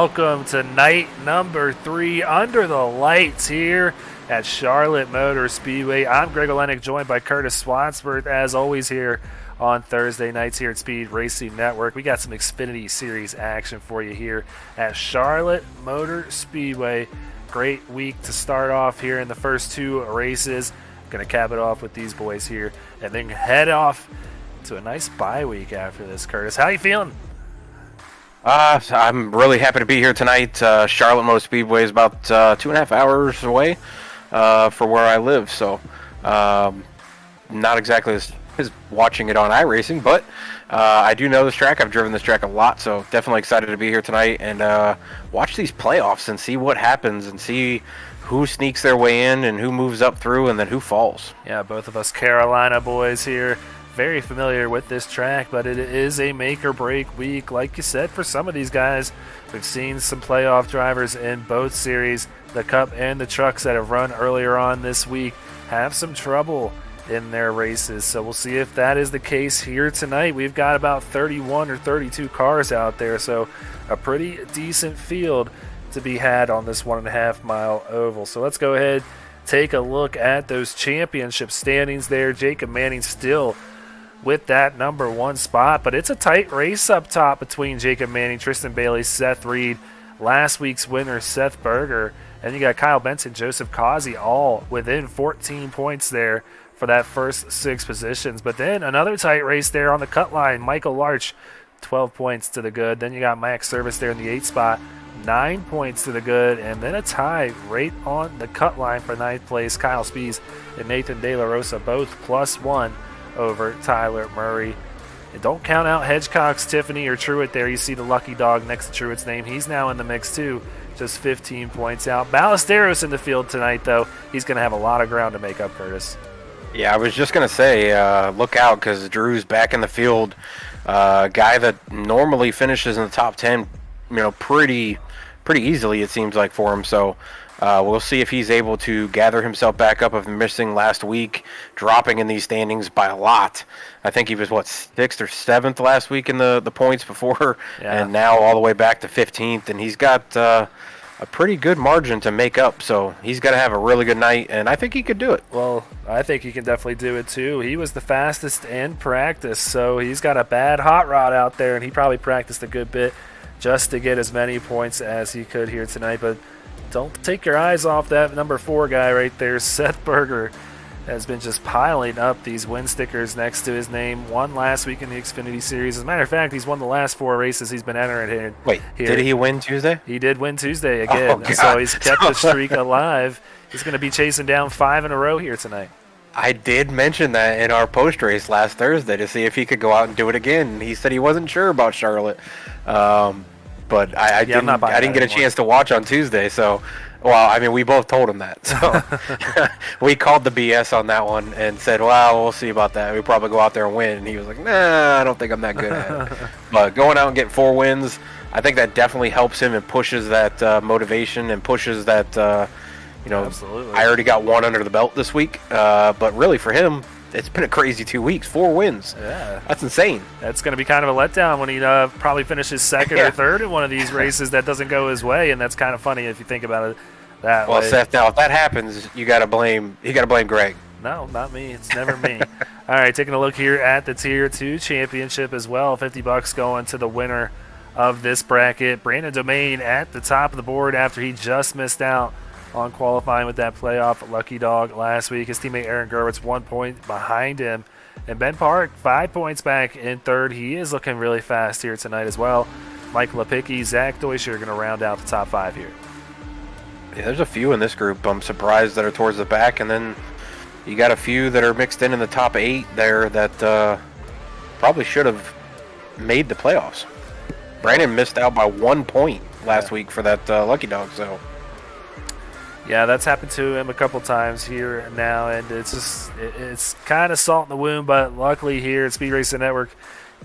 welcome to night number 3 under the lights here at Charlotte Motor Speedway. I'm Greg Olenek, joined by Curtis Swansworth, as always, here on Thursday nights here at Speed Racing Network. We got some Xfinity Series action for you here at Charlotte Motor Speedway. Great week to start off here in the first 2 races. Going to cap it off with these boys here and then head off to a nice bye week after this. Curtis, how you feeling? I'm really happy to be here tonight. Charlotte Motor Speedway is about 2.5 hours away for where I live, so not exactly as watching it on iRacing, but I do know this track. I've driven this track a lot, so definitely excited to be here tonight and watch these playoffs and see what happens and see who sneaks their way in and who moves up through and then who falls. Yeah, both of us Carolina boys here. Very familiar with this track, but it is a make-or-break week. Like you said, for some of these guys, we've seen some playoff drivers in both series. The Cup and the trucks that have run earlier on this week have some trouble in their races. So we'll see if that is the case here tonight. We've got about 31 or 32 cars out there, so a pretty decent field to be had on this 1.5 mile oval. So let's go ahead, take a look at those championship standings there. Jacob Manning still with that number 1 spot, but it's a tight race up top between Jacob Manning, Tristan Bailey, Seth Reed, last week's winner Seth Berger, and you got Kyle Benson, Joseph Causey, all within 14 points there for that first 6 positions. But then another tight race there on the cut line. Michael Larch, 12 points to the good. Then you got Max Service there in the 8th spot, 9 points to the good, and then a tie right on the cut line for 9th place. Kyle Spees and Nathan De La Rosa, both +1 over Tyler Murray. And don't count out Hedgecock's Tiffany or Truett there. You see the lucky dog next to Truett's name. He's now in the mix too, just 15 points out. Ballesteros in the field tonight, though. He's going to have a lot of ground to make up, Curtis. Yeah, I was just going to say, look out, because Drew's back in the field. Guy that normally finishes in the top 10, pretty easily, it seems like, for him. So we'll see if he's able to gather himself back up of missing last week, dropping in these standings by a lot. I think he was, 6th or 7th last week in the points before, and now all the way back to 15th. And he's got a pretty good margin to make up, so he's got to have a really good night, and I think he could do it. Well, I think he can definitely do it too. He was the fastest in practice, so he's got a bad hot rod out there, and he probably practiced a good bit just to get as many points as he could here tonight. But don't take your eyes off that number 4 guy right there. Seth Berger has been just piling up these win stickers next to his name. Won last week in the Xfinity Series. As a matter of fact, he's won the last 4 races he's been entering here. Wait, did he win Tuesday? He did win Tuesday again. So he's kept the streak alive. He's going to be chasing down 5 in a row here tonight. I did mention that in our post-race last Thursday to see if he could go out and do it again. He said he wasn't sure about Charlotte. But I didn't get a chance to watch on Tuesday, so we both told him that. So we called the BS on that one and said, well, we'll see about that. We'll probably go out there and win. And he was like, nah, I don't think I'm that good at it. But going out and getting 4 wins, I think that definitely helps him and pushes that motivation and pushes that, Absolutely. I already got 1 under the belt this week. But really for him, it's been a crazy 2 weeks. 4 wins. Yeah. That's insane. That's going to be kind of a letdown when he probably finishes 2nd or 3rd in one of these races that doesn't go his way, and that's kind of funny if you think about it that way. Well, Seth, now if that happens, you got to blame Greg. No, not me. It's never me. All right, taking a look here at the Tier 2 championship as well. $50 going to the winner of this bracket. Brandon Domain at the top of the board after he just missed out on qualifying with that playoff lucky dog last week. His teammate Aaron Gerwitz 1 point behind him. And Ben Park 5 points back in 3rd. He is looking really fast here tonight as well. Mike Lepicki, Zach Deutscher are going to round out the top 5 here. Yeah, there's a few in this group I'm surprised that are towards the back, and then you got a few that are mixed in the top 8 there that probably should have made the playoffs. Brandon missed out by 1 point last week for that lucky dog, so... Yeah, that's happened to him a couple times here now, and it's kind of salt in the wound, but luckily here at Speed Racing Network,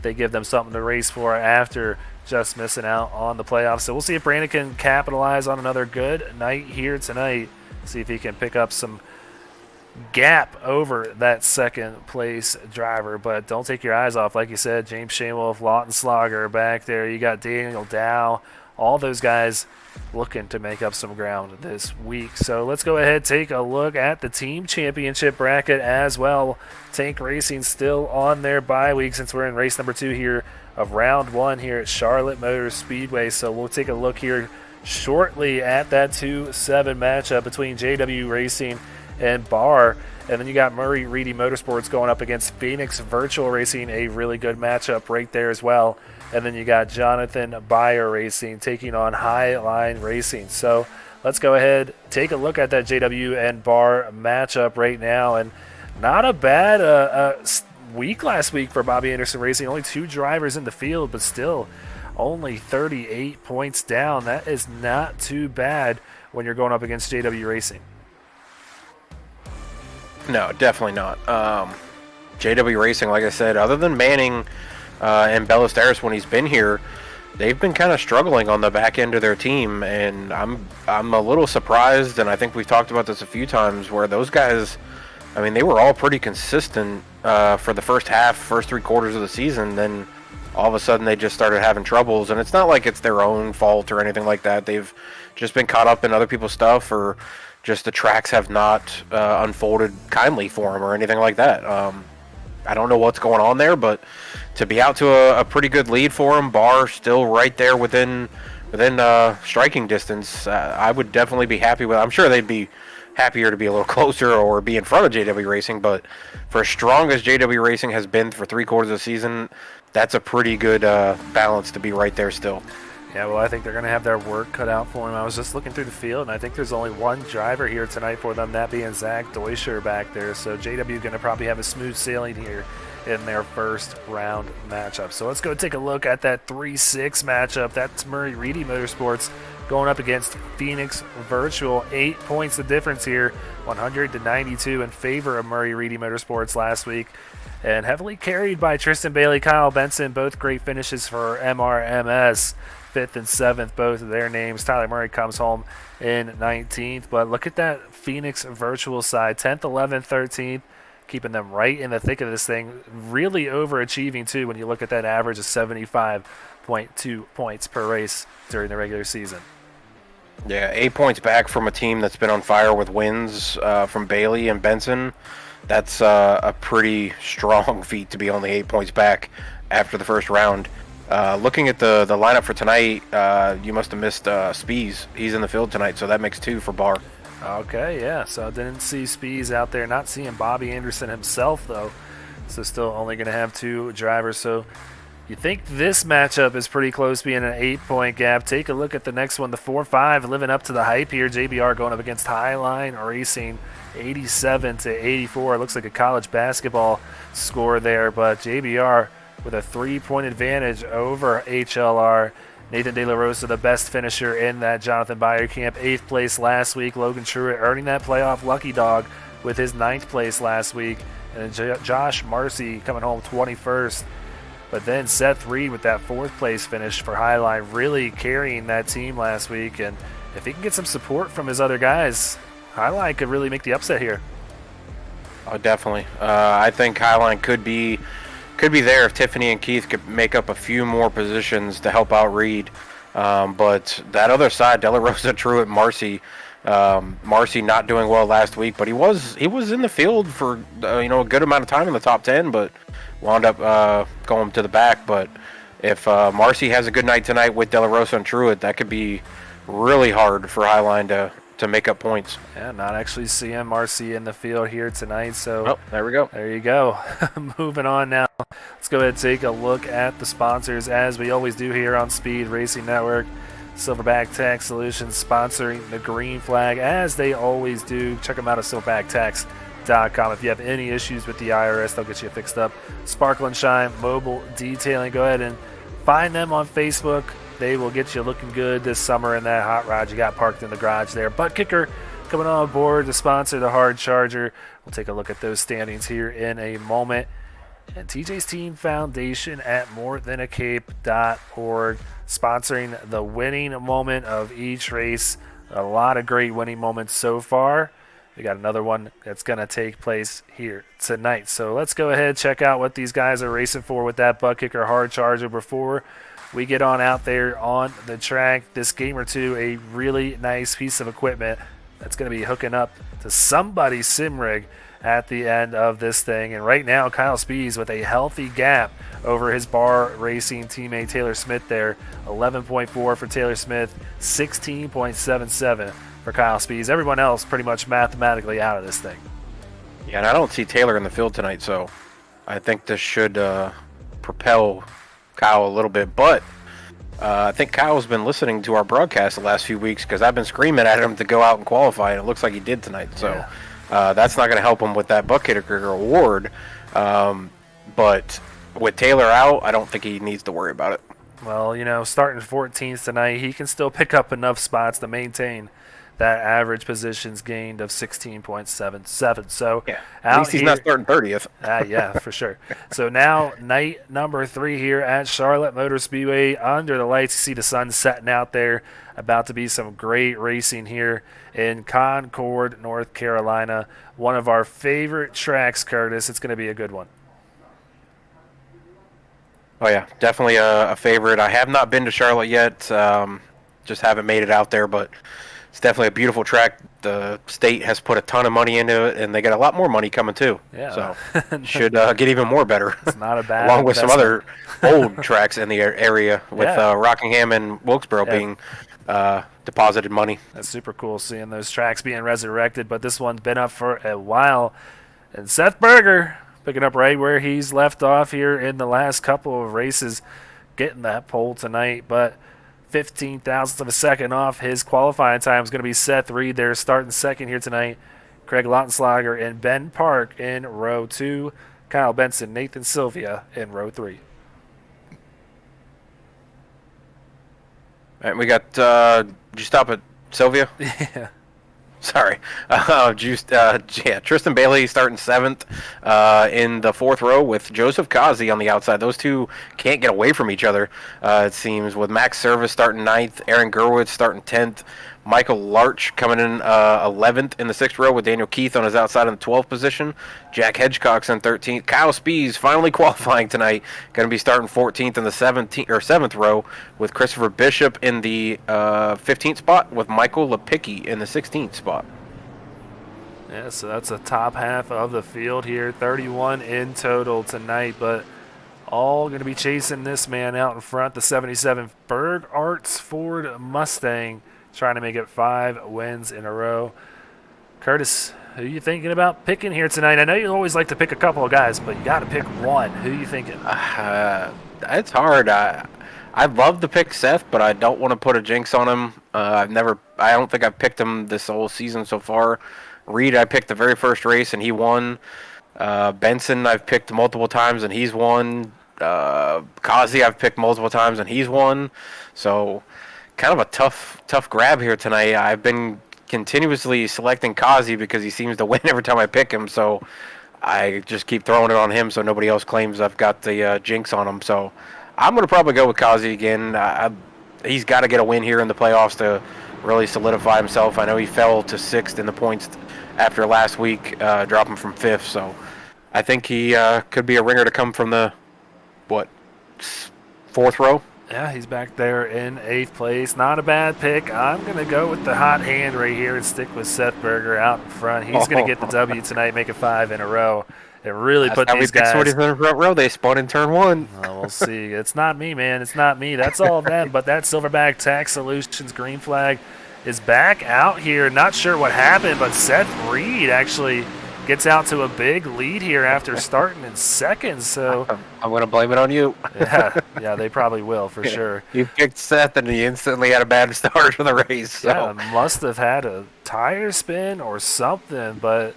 they give them something to race for after just missing out on the playoffs. So we'll see if Brandon can capitalize on another good night here tonight, see if he can pick up some gap over that 2nd place driver. But don't take your eyes off. Like you said, James Shamewolf, Lawton Slogger back there. You got Daniel Dow all those guys looking to make up some ground this week. So let's go ahead and take a look at the team championship bracket as well. Tank Racing still on their bye week since we're in race number 2 here of round 1 here at Charlotte Motor Speedway. So we'll take a look here shortly at that 2-7 matchup between JW Racing and Barr. And then you got Murray Reedy Motorsports going up against Phoenix Virtual Racing, a really good matchup right there as well. And then you got Jonathan Byer Racing taking on Highline Racing. So let's go ahead, take a look at that JW and Barr matchup right now. And not a bad week last week for Bobby Anderson Racing. Only 2 drivers in the field, but still only 38 points down. That is not too bad when you're going up against JW Racing. No, definitely not. JW Racing, like I said, other than Manning and Ballesteros when he's been here, they've been kind of struggling on the back end of their team, and I'm a little surprised, and I think we've talked about this a few times, where those guys, I mean, they were all pretty consistent for the first 3 quarters of the season. Then all of a sudden they just started having troubles, and it's not like it's their own fault or anything like that. They've just been caught up in other people's stuff, or just the tracks have not unfolded kindly for them or anything like that. I don't know what's going on there, but to be out to a pretty good lead for them, Barr still right there within striking distance, I would definitely be happy with. I'm sure they'd be happier to be a little closer or be in front of JW Racing, but for as strong as JW Racing has been for 3 quarters of the season, that's a pretty good balance to be right there still. Yeah, well, I think they're going to have their work cut out for them. I was just looking through the field, and I think there's only one driver here tonight for them, that being Zach Deuscher back there. So JW going to probably have a smooth sailing here in their first round matchup. So let's go take a look at that 3-6 matchup. That's Murray Reedy Motorsports going up against Phoenix Virtual. 8 points the difference here, 100-92 in favor of Murray Reedy Motorsports last week. And heavily carried by Tristan Bailey, Kyle Benson, both great finishes for MRMS. 5th and 7th, both of their names. Tyler Murray comes home in 19th. But look at that Phoenix Virtual side, 10th, 11th, 13th, keeping them right in the thick of this thing. Really overachieving, too, when you look at that average of 75.2 points per race during the regular season. Yeah, 8 points back from a team that's been on fire with wins from Bailey and Benson. That's a pretty strong feat to be only 8 points back after the first round. Looking at the lineup for tonight, you must have missed Spees. He's in the field tonight, so that makes 2 for Barr. Okay, yeah, so I didn't see Spees out there. Not seeing Bobby Anderson himself, though. So still only going to have 2 drivers. So you think this matchup is pretty close, being an 8-point gap. Take a look at the next one, the 4-5, living up to the hype here. JBR going up against Highline Racing, 87-84. Looks like a college basketball score there, but JBR with a 3-point advantage over HLR. Nathan De La Rosa, the best finisher in that Jonathan Byer camp, 8th place last week. Logan Truitt earning that playoff lucky dog with his 9th place last week. And then Josh Marcy coming home 21st. But then Seth Reed with that 4th place finish for Highline, really carrying that team last week. And if he can get some support from his other guys, Highline could really make the upset here. Oh, definitely. I think Highline could be there if Tiffany and Keith could make up a few more positions to help out Reed. But that other side, De La Rosa, Truitt, Marcy. Marcy not doing well last week, but he was in the field for a good amount of time in the top 10, but wound up going to the back. But if Marcy has a good night tonight with De La Rosa and Truitt, that could be really hard for Highline to make up points. Yeah, not actually seeing Marcy in the field here tonight. So there we go. There you go. Moving on now. Let's go ahead and take a look at the sponsors, as we always do here on Speed Racing Network. Silverback Tax Solutions sponsoring the green flag, as they always do. Check them out at silverbacktax.com. If you have any issues with the IRS, they'll get you fixed up. Sparkle and Shine Mobile Detailing. Go ahead and find them on Facebook. They will get you looking good this summer in that hot rod you got parked in the garage there. Butt Kicker coming on board to sponsor the Hard Charger. We'll take a look at those standings here in a moment. And TJ's Team Foundation at morethan-a-cape.org sponsoring the winning moment of each race. A lot of great winning moments so far. We got another one that's going to take place here tonight. So let's go ahead and check out what these guys are racing for with that Butt Kicker Hard Charger. Before we get on out there on the track. This game or two, a really nice piece of equipment that's going to be hooking up to somebody's sim rig at the end of this thing. And right now, Kyle Spees with a healthy gap over his bar racing teammate Taylor Smith there. 11.4 for Taylor Smith, 16.77 for Kyle Spees. Everyone else pretty much mathematically out of this thing. Yeah, and I don't see Taylor in the field tonight, so I think this should propel Kyle a little bit. But I think Kyle's been listening to our broadcast the last few weeks because I've been screaming at him to go out and qualify, and it looks like he did tonight. So that's not going to help him with that bucket award. But with Taylor out, I don't think he needs to worry about it. Well, starting 14th tonight, he can still pick up enough spots to maintain that average positions gained of 16.77. So at least he's not starting 30th. Yeah, for sure. So now night number 3 here at Charlotte Motor Speedway. Under the lights, you see the sun setting out there. About to be some great racing here in Concord, North Carolina. One of our favorite tracks, Curtis. It's going to be a good one. Oh, yeah, definitely a favorite. I have not been to Charlotte yet. Just haven't made it out there, but it's definitely a beautiful track. The state has put a ton of money into it, and they got a lot more money coming too. Yeah. So should get even more better. It's not a bad along with investment. Some other old tracks in the area with Rockingham and Wilkesboro being deposited money. That's super cool seeing those tracks being resurrected, but this one's been up for a while. And Seth Berger picking up right where he's left off here in the last couple of races, getting that pole tonight, but 15 thousandths of a second off his qualifying time is going to be Seth Reed there starting second here tonight. Craig Lautenslager and Ben Park in row 2. Kyle Benson, Nathan Sylvia in row 3. And we got, did you stop at Sylvia? Yeah. Sorry. Tristan Bailey starting 7th in the 4th row with Joseph Kazi on the outside. Those two can't get away from each other, it seems, with Max Service starting 9th, Aaron Gerwitz starting 10th, Michael Larch coming in 11th in the 6th row with Daniel Keith on his outside in the 12th position. Jack Hedgecock's in 13th. Kyle Spees finally qualifying tonight. Going to be starting 14th in the 7th row with Christopher Bishop in the 15th spot with Michael Lepicki in the 16th spot. Yeah, so that's a top half of the field here. 31 in total tonight, but all going to be chasing this man out in front, the 77 Berg Arts Ford Mustang, trying to make it 5 wins in a row. Curtis, who are you thinking about picking here tonight? I know you always like to pick a couple of guys, but you got to pick one. Who are you thinking? It's hard. I'd love to pick Seth, but I don't want to put a jinx on him. I don't think I've picked him this whole season so far. Reed, I picked the very first race, and he won. Benson, I've picked multiple times, and he's won. Kazi, I've picked multiple times, and he's won. So kind of a tough grab here tonight. I've been continuously selecting Kazi because he seems to win every time I pick him, so I just keep throwing it on him so nobody else claims I've got the jinx on him. So I'm going to probably go with Kazi again. He's got to get a win here in the playoffs to really solidify himself. I know he fell to 6th in the points after last week, dropping from 5th, so I think he could be a ringer to come from the, 4th row? Yeah, he's back there in 8th place. Not a bad pick. I'm going to go with the hot hand right here and stick with Seth Berger out in front. He's going to get the W tonight, make it 5 in a row. It really put these guys. In the front row. They spun in turn 1. Well, we'll see. It's not me, man. It's not me. That's all them. But that Silverback Tax Solutions green flag is back out here. Not sure what happened, but Seth Reed actually gets out to a big lead here after starting in 2nd. So I'm going to blame it on you. yeah, they probably will for sure. You picked Seth, and he instantly had a bad start to the race. So. Yeah, must have had a tire spin or something, but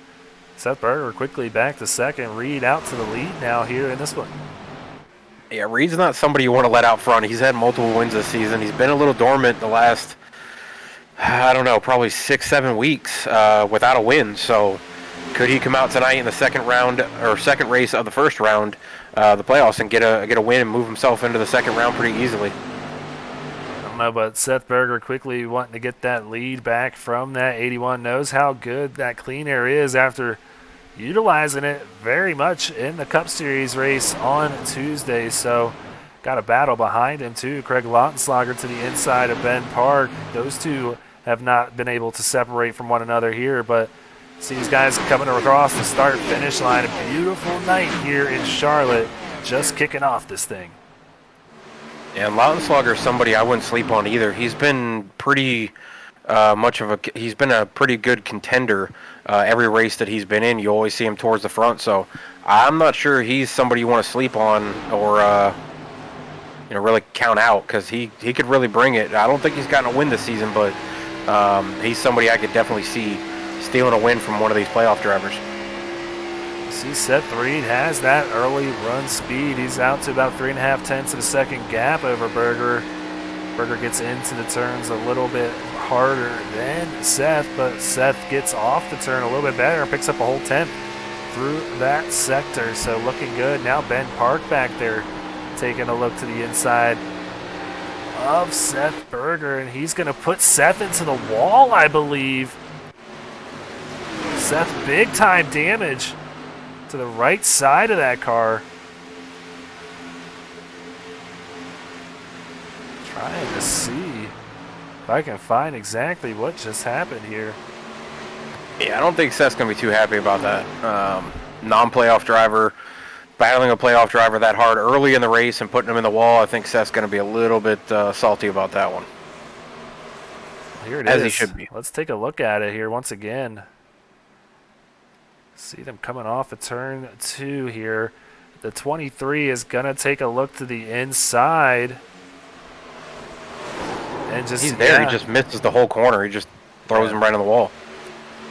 Seth Berger quickly back to 2nd. Reed out to the lead now here in this one. Yeah, Reed's not somebody you want to let out front. He's had multiple wins this season. He's been a little dormant the last, probably 6-7 weeks without a win. So could he come out tonight in the second race of the first round, the playoffs, and get a win and move himself into the second round pretty easily? I don't know, but Seth Berger quickly wanting to get that lead back from that 81. Knows how good that clean air is after utilizing it very much in the Cup Series race on Tuesday. So got a battle behind him too. Craig Lautenslager to the inside of Ben Park. Those two have not been able to separate from one another here, but see these guys coming across the start-finish line. A beautiful night here in Charlotte, just kicking off this thing. Yeah, and Lautenslager is somebody I wouldn't sleep on either. He's been pretty he's been a pretty good contender every race that he's been in. You always see him towards the front, so I'm not sure he's somebody you want to sleep on or really count out, because he could really bring it. I don't think he's gotten a win this season, but he's somebody I could definitely see stealing a win from one of these playoff drivers. See, Seth Reed has that early run speed. He's out to about 3.5 tenths of a second gap over Berger. Berger gets into the turns a little bit harder than Seth, but Seth gets off the turn a little bit better and picks up a whole tenth through that sector. So looking good. Now Ben Park back there taking a look to the inside of Seth Berger, and he's going to put Seth into the wall, I believe. Seth, big time damage to the right side of that car. Trying to see if I can find exactly what just happened here. Yeah, I don't think Seth's going to be too happy about that. Non-playoff driver, battling a playoff driver that hard early in the race and putting him in the wall. I think Seth's going to be a little bit salty about that one. Here it is. As he should be. Let's take a look at it here once again. See them coming off of turn 2 here. The 23 is going to take a look to the inside. And just, he's there. Yeah. He just misses the whole corner. He just throws him right on the wall.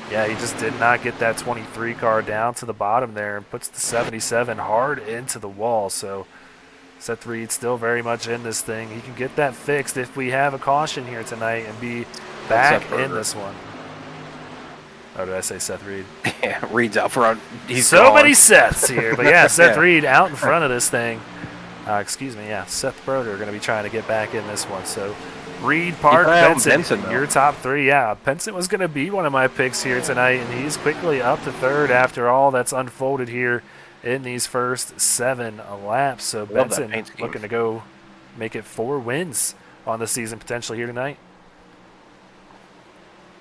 Yeah, he just did not get that 23 car down to the bottom there and puts the 77 hard into the wall. So Seth Reed still very much in this thing. He can get that fixed if we have a caution here tonight and be back in this one. Oh, did I say Seth Reed? Yeah, Reed's out front. He's so gone. many Seths here. But yeah, Seth Reed out in front of this thing. Excuse me, yeah. Seth Berger going to be trying to get back in this one. So Reed, Park, Benson, your top 3. Yeah, Benson was going to be one of my picks here tonight, and he's quickly up to 3rd after all that's unfolded here in these first 7 laps. So Benson looking to go make it 4 wins on the season potentially here tonight.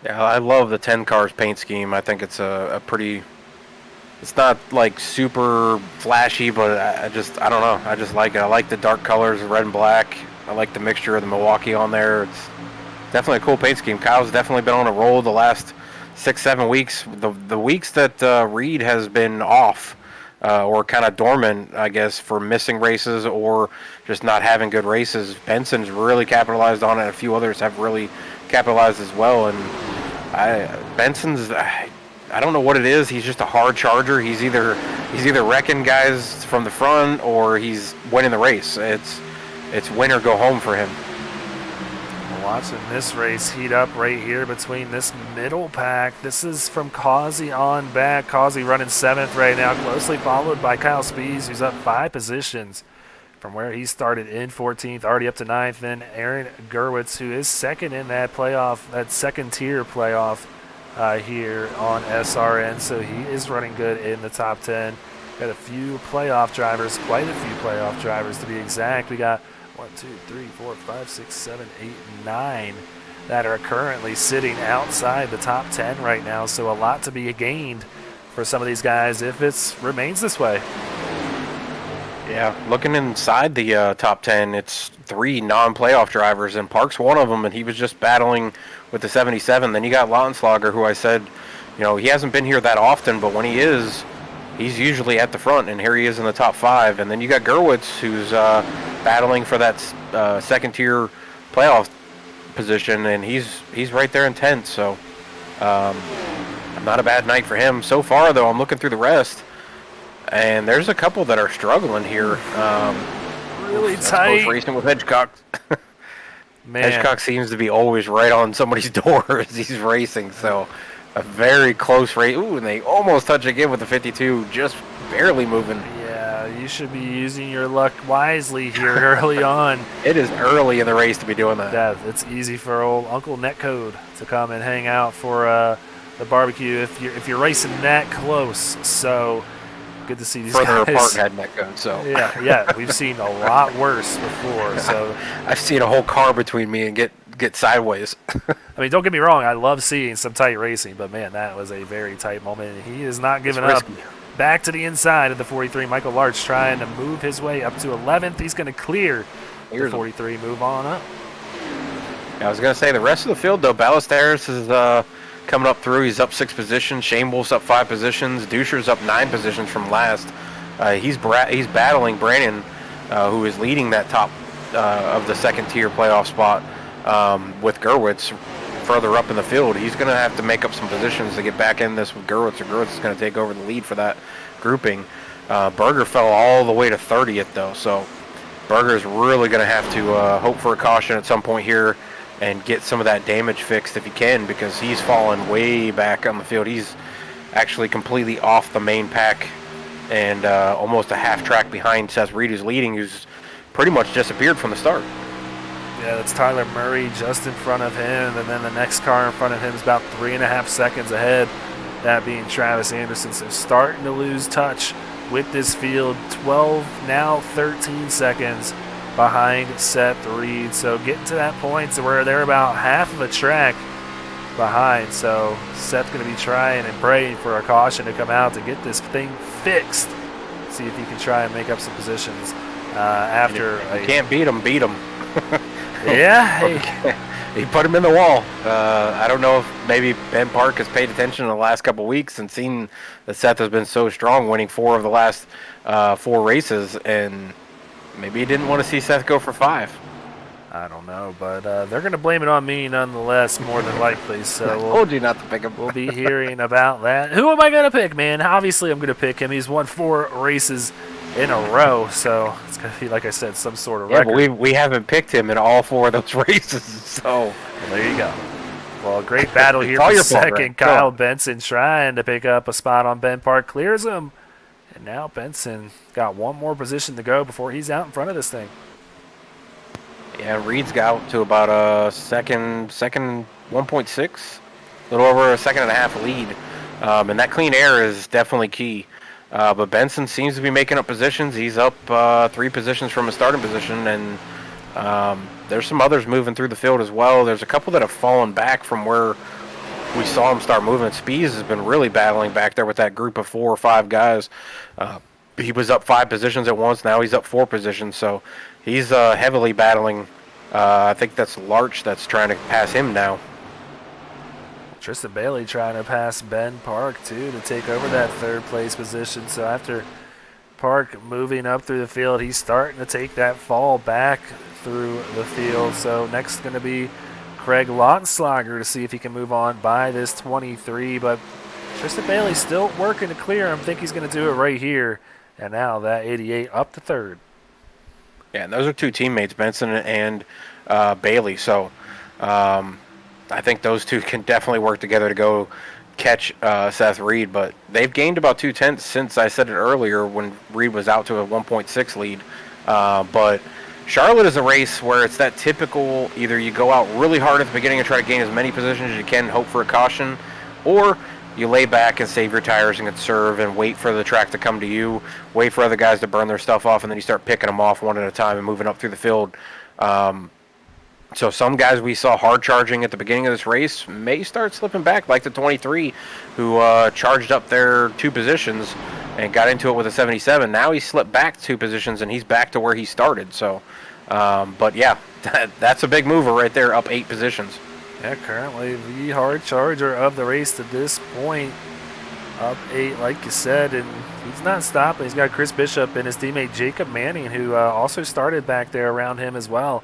Yeah, I love the 10 cars paint scheme. I think it's a pretty, it's not like super flashy, but I don't know. I just like it. I like the dark colors, red and black. I like the mixture of the Milwaukee on there. It's definitely a cool paint scheme. Kyle's definitely been on a roll the last 6-7 weeks. The weeks that Reed has been off or kind of dormant, I guess, for missing races or just not having good races, Benson's really capitalized on it. A few others have really capitalized as well. And Benson's, I don't know what it is. He's just a hard charger. He's either wrecking guys from the front or he's winning the race. It's win or go home for him. Watching this race heat up right here between this middle pack. This is from Causey on back. Causey running 7th right now, closely followed by Kyle Spees, who's up 5 positions from where he started in 14th, already up to 9th. Then Aaron Gerwitz, who is 2nd in that playoff, that second-tier playoff here on SRN. So he is running good in the top 10. Got a few playoff drivers, quite a few playoff drivers to be exact. We got 1, 2, 3, 4, 5, 6, 7, 8, 9 that are currently sitting outside the top 10 right now. So a lot to be gained for some of these guys if it remains this way. Yeah, looking inside the top 10, it's 3 non-playoff drivers, and Park's one of them, and he was just battling with the 77. Then you got Lautenslager, who I said, he hasn't been here that often, but when he is, he's usually at the front, and here he is in the top 5. And then you got Gerwitz, who's battling for that second-tier playoff position, and he's right there in 10th. So not a bad night for him. So far, though, I'm looking through the rest, and there's a couple that are struggling here. Really tight. Racing with Hedgecock. Man. Hedgecock seems to be always right on somebody's door as he's racing, so a very close race. Ooh, and they almost touch again with the 52, just barely moving. Yeah, you should be using your luck wisely here early on. It is early in the race to be doing that. Yeah, it's easy for old Uncle Netcode to come and hang out for the barbecue if you're racing that close. So good to see these further guys apart heading that code. So yeah, we've seen a lot worse before. So I've seen a whole car between me and get sideways. I mean, don't get me wrong, I love seeing some tight racing, but man, that was a very tight moment. He is not giving up. Back to the inside of the 43. Michael Larch trying to move his way up to 11th. He's going to clear the 43, move on up. Yeah, I was going to say the rest of the field, though, Ballesteros is coming up through. He's up 6 positions. Shane Wolf's up 5 positions. Duscher's up 9 positions from last. He's battling Brandon, who is leading that top of the second-tier playoff spot with Gerwitz further up in the field. He's going to have to make up some positions to get back in this with Gerwitz, or Gerwitz is going to take over the lead for that grouping. Berger fell all the way to 30th, though, so Berger's really going to have to hope for a caution at some point here and get some of that damage fixed if he can, because he's fallen way back on the field. He's actually completely off the main pack and almost a half track behind Seth Reed, who's leading, who's pretty much disappeared from the start. Yeah, that's Tyler Murray just in front of him, and then the next car in front of him is about 3.5 seconds ahead, that being Travis Anderson. So starting to lose touch with this field. 12, now 13 seconds behind Seth Reed. So getting to that point to where they're about half of a track behind. So Seth's going to be trying and praying for a caution to come out to get this thing fixed. See if he can try and make up some positions after. You can't beat him, beat him. Yeah. He put him in the wall. I don't know if maybe Ben Park has paid attention in the last couple of weeks and seen that Seth has been so strong, winning 4 of the last 4 races, and maybe he didn't want to see Seth go for 5. I don't know, but they're going to blame it on me nonetheless, more than likely. So I told you not to pick him. We'll be hearing about that. Who am I going to pick, man? Obviously, I'm going to pick him. He's won 4 races in a row, so it's going to be, like I said, some sort of record. Yeah, but we haven't picked him in all 4 of those races, so well, there you go. Well, great battle here for second. Right? Kyle Benson trying to pick up a spot on Ben Park, clears him, and now Benson got one more position to go before he's out in front of this thing. Yeah, Reed's got to about a second 1.6, a little over a second and a half lead, and that clean air is definitely key. But Benson seems to be making up positions. He's up 3 positions from a starting position, and there's some others moving through the field as well. There's a couple that have fallen back from where we saw him start moving. Spees has been really battling back there with that group of 4 or 5 guys. He was up 5 positions at once. Now he's up 4 positions, so he's heavily battling. I think that's Larch that's trying to pass him now. Tristan Bailey trying to pass Ben Park, too, to take over that 3rd place position. So after Park moving up through the field, he's starting to take that fall back through the field. So next going to be Craig Lautenschlager to see if he can move on by this 23. But Tristan Bailey still working to clear him. I think he's going to do it right here. And now that 88 up to 3rd. Yeah, and those are 2 teammates, Benson and Bailey. So I think those 2 can definitely work together to go catch Seth Reed. But they've gained about 2/10 since I said it earlier when Reed was out to a 1.6 lead. But Charlotte is a race where it's that typical, either you go out really hard at the beginning and try to gain as many positions as you can, hope for a caution, or you lay back and save your tires and conserve and wait for the track to come to you, wait for other guys to burn their stuff off, and then you start picking them off one at a time and moving up through the field. So some guys we saw hard charging at the beginning of this race may start slipping back, like the 23, who charged up their 2 positions and got into it with a 77. Now he slipped back 2 positions, and he's back to where he started. So, but yeah, that's a big mover right there, up 8 positions. Yeah, currently the hard charger of the race to this point, up 8, like you said, and he's not stopping. He's got Chris Bishop and his teammate Jacob Manning, who also started back there around him as well.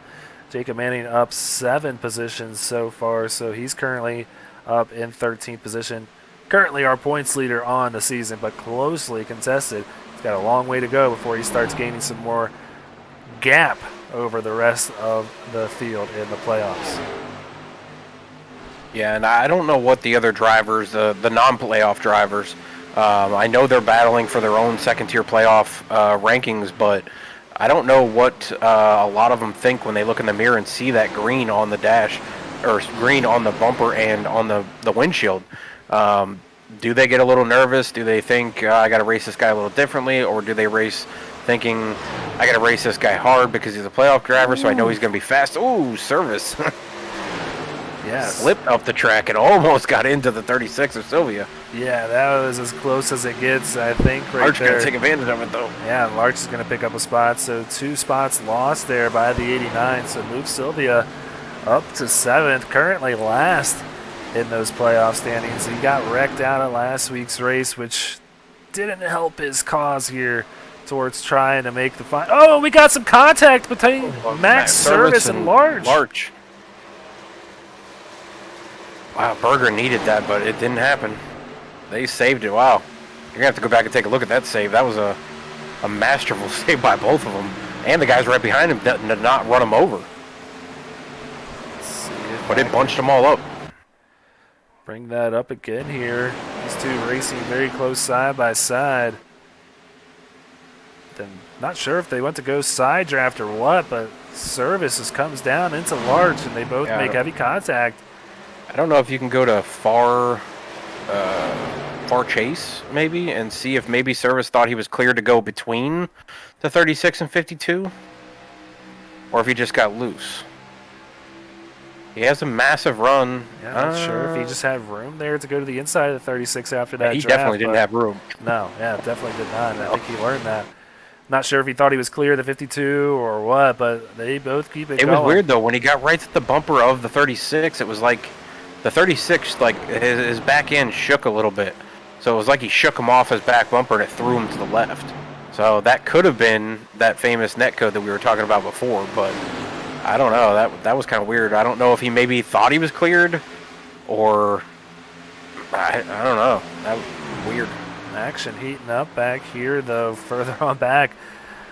Jacob Manning up 7 positions so far, so he's currently up in 13th position. Currently our points leader on the season, but closely contested. He's got a long way to go before he starts gaining some more gap over the rest of the field in the playoffs. Yeah, and I don't know what the other drivers, the non-playoff drivers, I know they're battling for their own second-tier playoff rankings, but I don't know what a lot of them think when they look in the mirror and see that green on the dash, or green on the bumper and on the windshield. do they get a little nervous? Do they think I got to race this guy a little differently, or do they race thinking I got to race this guy hard because he's a playoff driver, so I know he's going to be fast? Ooh, service. Yeah. Slipped up the track and almost got into the 36 of Sylvia. Yeah, that was as close as it gets, I think, right Larch there. going to take advantage of it, though. Yeah, Larch is going to pick up a spot. So 2 spots lost there by the 89. So move Sylvia up to 7th, currently last in those playoff standings. He got wrecked out at last week's race, which didn't help his cause here towards trying to make the final. Oh, we got some contact between Max Service and Larch. Wow, Berger needed that, but it didn't happen. They saved it. Wow. You're going to have to go back and take a look at that save. That was a masterful save by both of them. And the guys right behind him did not run him over. But it bunched them all up. Bring that up again here. These two racing very close side by side. Then not sure if they went to go side draft or what, but Service just comes down into Larch, and they both make heavy contact. I don't know if you can go to far chase maybe and see if maybe Service thought he was cleared to go between the 36 and 52, or if he just got loose. He has a massive run. Yeah, I'm not sure if he just had room there to go to the inside of the 36 after that. He draft, definitely didn't have room. No, yeah, definitely did not. And I think he learned that. Not sure if he thought he was clear of the 52 or what, but they both keep it going. It was weird though when he got right to the bumper of the 36. It was like the 36, like his back end shook a little bit, so it was like he shook him off his back bumper and it threw him to the left. So that could have been that famous net code that we were talking about before, but I don't know. That was kind of weird. I don't know if he maybe thought he was cleared, or I don't know. That was weird. Action heating up back here, though, further on back.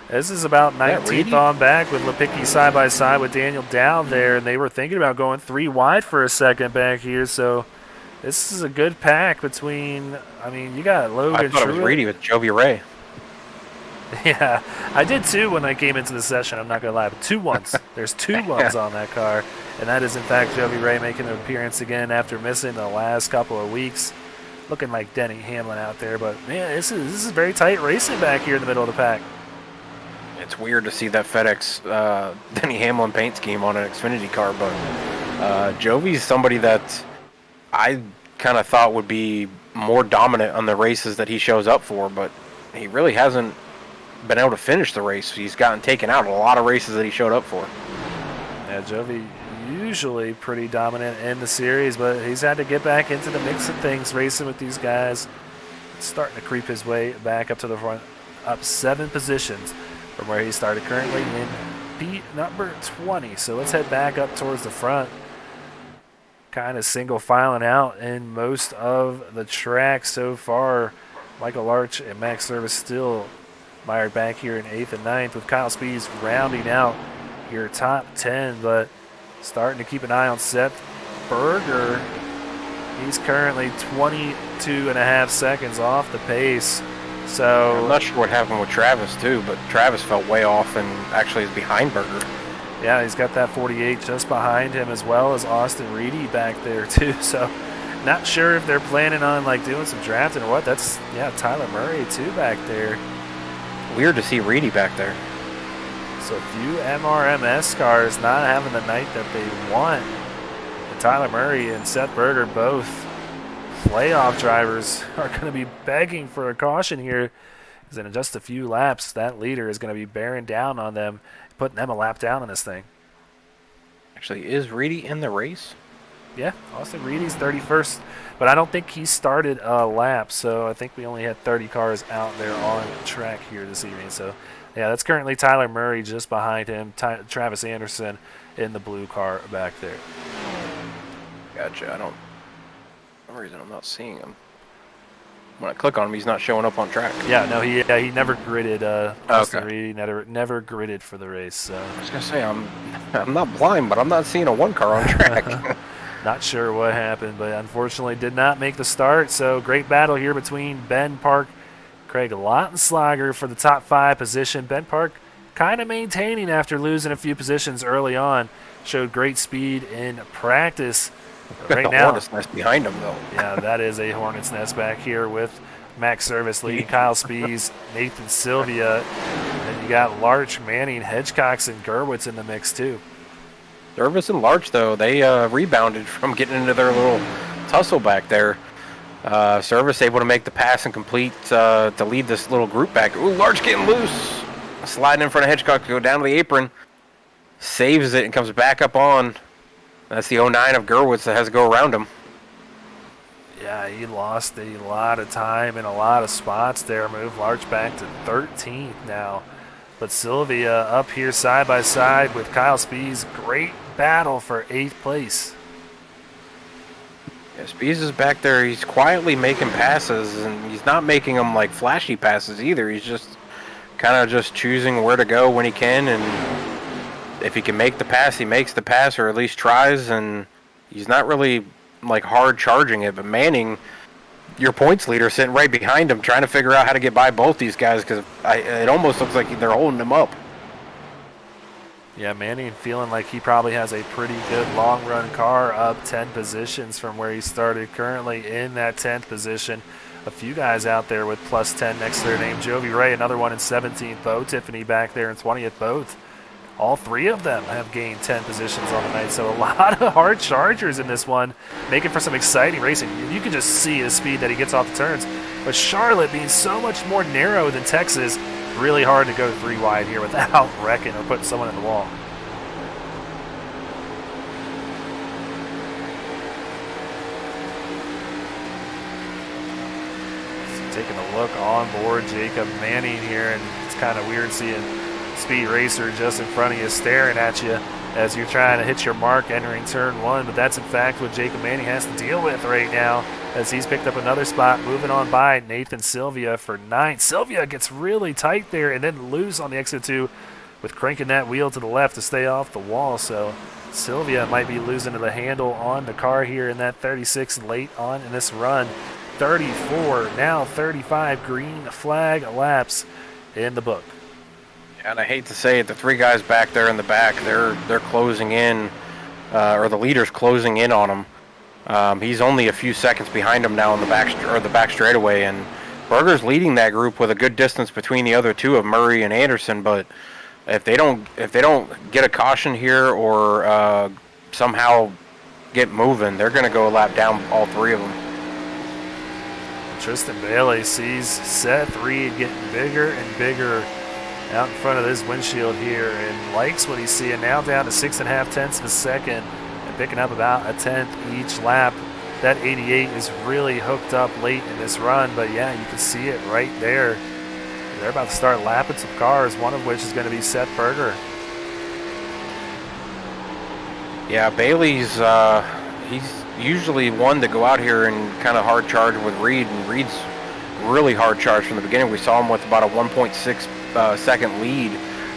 This is about 19th on back with Lipicki side by side with Daniel down there, and they were thinking about going 3 wide for a second back here. So this is a good pack between. I mean, you got Logan. I thought it was Reedy with Jovi Ray. Yeah, I did too when I came into the session. I'm not gonna lie, but 2 ones. There's 2 ones on that car, and that is in fact Jovi Ray making an appearance again after missing the last couple of weeks. Looking like Denny Hamlin out there, but man, this is very tight racing back here in the middle of the pack. It's weird to see that FedEx Denny Hamlin paint scheme on an Xfinity car, but Jovi's somebody that I kind of thought would be more dominant on the races that he shows up for, but he really hasn't been able to finish the race. He's gotten taken out a lot of races that he showed up for. Yeah, Jovi usually pretty dominant in the series, but he's had to get back into the mix of things, racing with these guys. It's starting to creep his way back up to the front, up 7 positions from where he started, currently in beat number 20. So let's head back up towards the front. Kind of single filing out in most of the track so far. Michael Larch and Max Service still mired back here in 8th and 9th, with Kyle Speeds rounding out your top 10, but starting to keep an eye on Seth Berger. He's currently 22.5 seconds off the pace. So I'm not sure what happened with Travis too, but Travis felt way off and actually is behind Berger. Yeah, he's got that 48 just behind him, as well as Austin Reedy back there too. So not sure if they're planning on like doing some drafting or what. That's Tyler Murray too back there. Weird to see Reedy back there. So a few MRMS cars not having the night that they want. And Tyler Murray and Seth Berger, both playoff drivers, are going to be begging for a caution here, because in just a few laps, that leader is going to be bearing down on them, putting them a lap down on this thing. Actually, is Reedy in the race? Yeah, Austin Reedy's 31st, but I don't think he started a lap, so I think we only had 30 cars out there on track here this evening. So yeah, that's currently Tyler Murray just behind him, Travis Anderson in the blue car back there. Gotcha. For some reason I'm not seeing him. When I click on him, he's not showing up on track. Yeah, no, he never gridded. Austin Okay. Reedy never gridded for the race. So. I was gonna say I'm not blind, but I'm not seeing a 1 car on track. Not sure what happened, but unfortunately did not make the start. So great battle here between Ben Park, Craig Lautenslager for the top 5 position. Ben Park kind of maintaining after losing a few positions early on. Showed great speed in practice Right The now, hornet's nest behind him, though. yeah, that is a hornet's nest back here with Max Service leading Kyle Spees, Nathan Sylvia, and you got Larch, Manning, Hedgecox, and Gerwitz in the mix too. Service and Larch, though, they rebounded from getting into their little tussle back there. Service able to make the pass and complete to lead this little group back. Ooh, Larch getting loose. Sliding in front of Hedgecock to go down to the apron. Saves it and comes back up on. That's the 09 of Gerwitz that has to go around him. Yeah, he lost a lot of time in a lot of spots there. Moved Larch back to 13th now. But Sylvia up here side by side with Kyle Spees. Great battle for 8th place. Yeah, Spees is back there. He's quietly making passes, and he's not making them like flashy passes either. He's just kind of just choosing where to go when he can, and if he can make the pass, he makes the pass, or at least tries, and he's not really like hard charging it. But Manning, your points leader, sitting right behind him, trying to figure out how to get by both these guys, because it almost looks like they're holding him up. Yeah, Manning feeling like he probably has a pretty good long run car, up 10 positions from where he started, currently in that 10th position. A few guys out there with plus 10 next to their name. Jovi Ray, another one in 17th. Bo Tiffany back there in 20th. Both. All three of them have gained 10 positions on the night. So a lot of hard chargers in this one, making for some exciting racing. You can just see the speed that he gets off the turns. But Charlotte being so much more narrow than Texas, really hard to go 3 wide here without wrecking or putting someone in the wall. Taking a look on board, Jacob Manning here, and it's kind of weird seeing Speed Racer just in front of you staring at you as you're trying to hit your mark entering turn 1, but that's in fact what Jacob Manning has to deal with right now as he's picked up another spot, moving on by Nathan Sylvia for 9th. Sylvia gets really tight there and then loose on the exit 2 with cranking that wheel to the left to stay off the wall, so Sylvia might be losing to the handle on the car here in that 36 late on in this run. 34, now 35 green flag laps in the book. And I hate to say it, the 3 guys back there in the back, they're closing in, or the leader's closing in on him. He's only a few seconds behind him now in the back straightaway, and Berger's leading that group with a good distance between the other 2 of Murray and Anderson. But if they don't get a caution here or somehow get moving, they're going to go a lap down, all 3 of them. Tristan Bailey sees Seth Reed getting bigger and bigger out in front of this windshield here and likes what he's seeing, now down to 6.5 tenths of a second and picking up about a tenth each lap. That 88 is really hooked up late in this run, but yeah, you can see it right there. They're about to start lapping some cars, one of which is going to be Seth Berger. Yeah, Bailey's he's usually one to go out here and kind of hard charge with Reed, and Reed's really hard charge from the beginning. We saw him with about a 1.6 second lead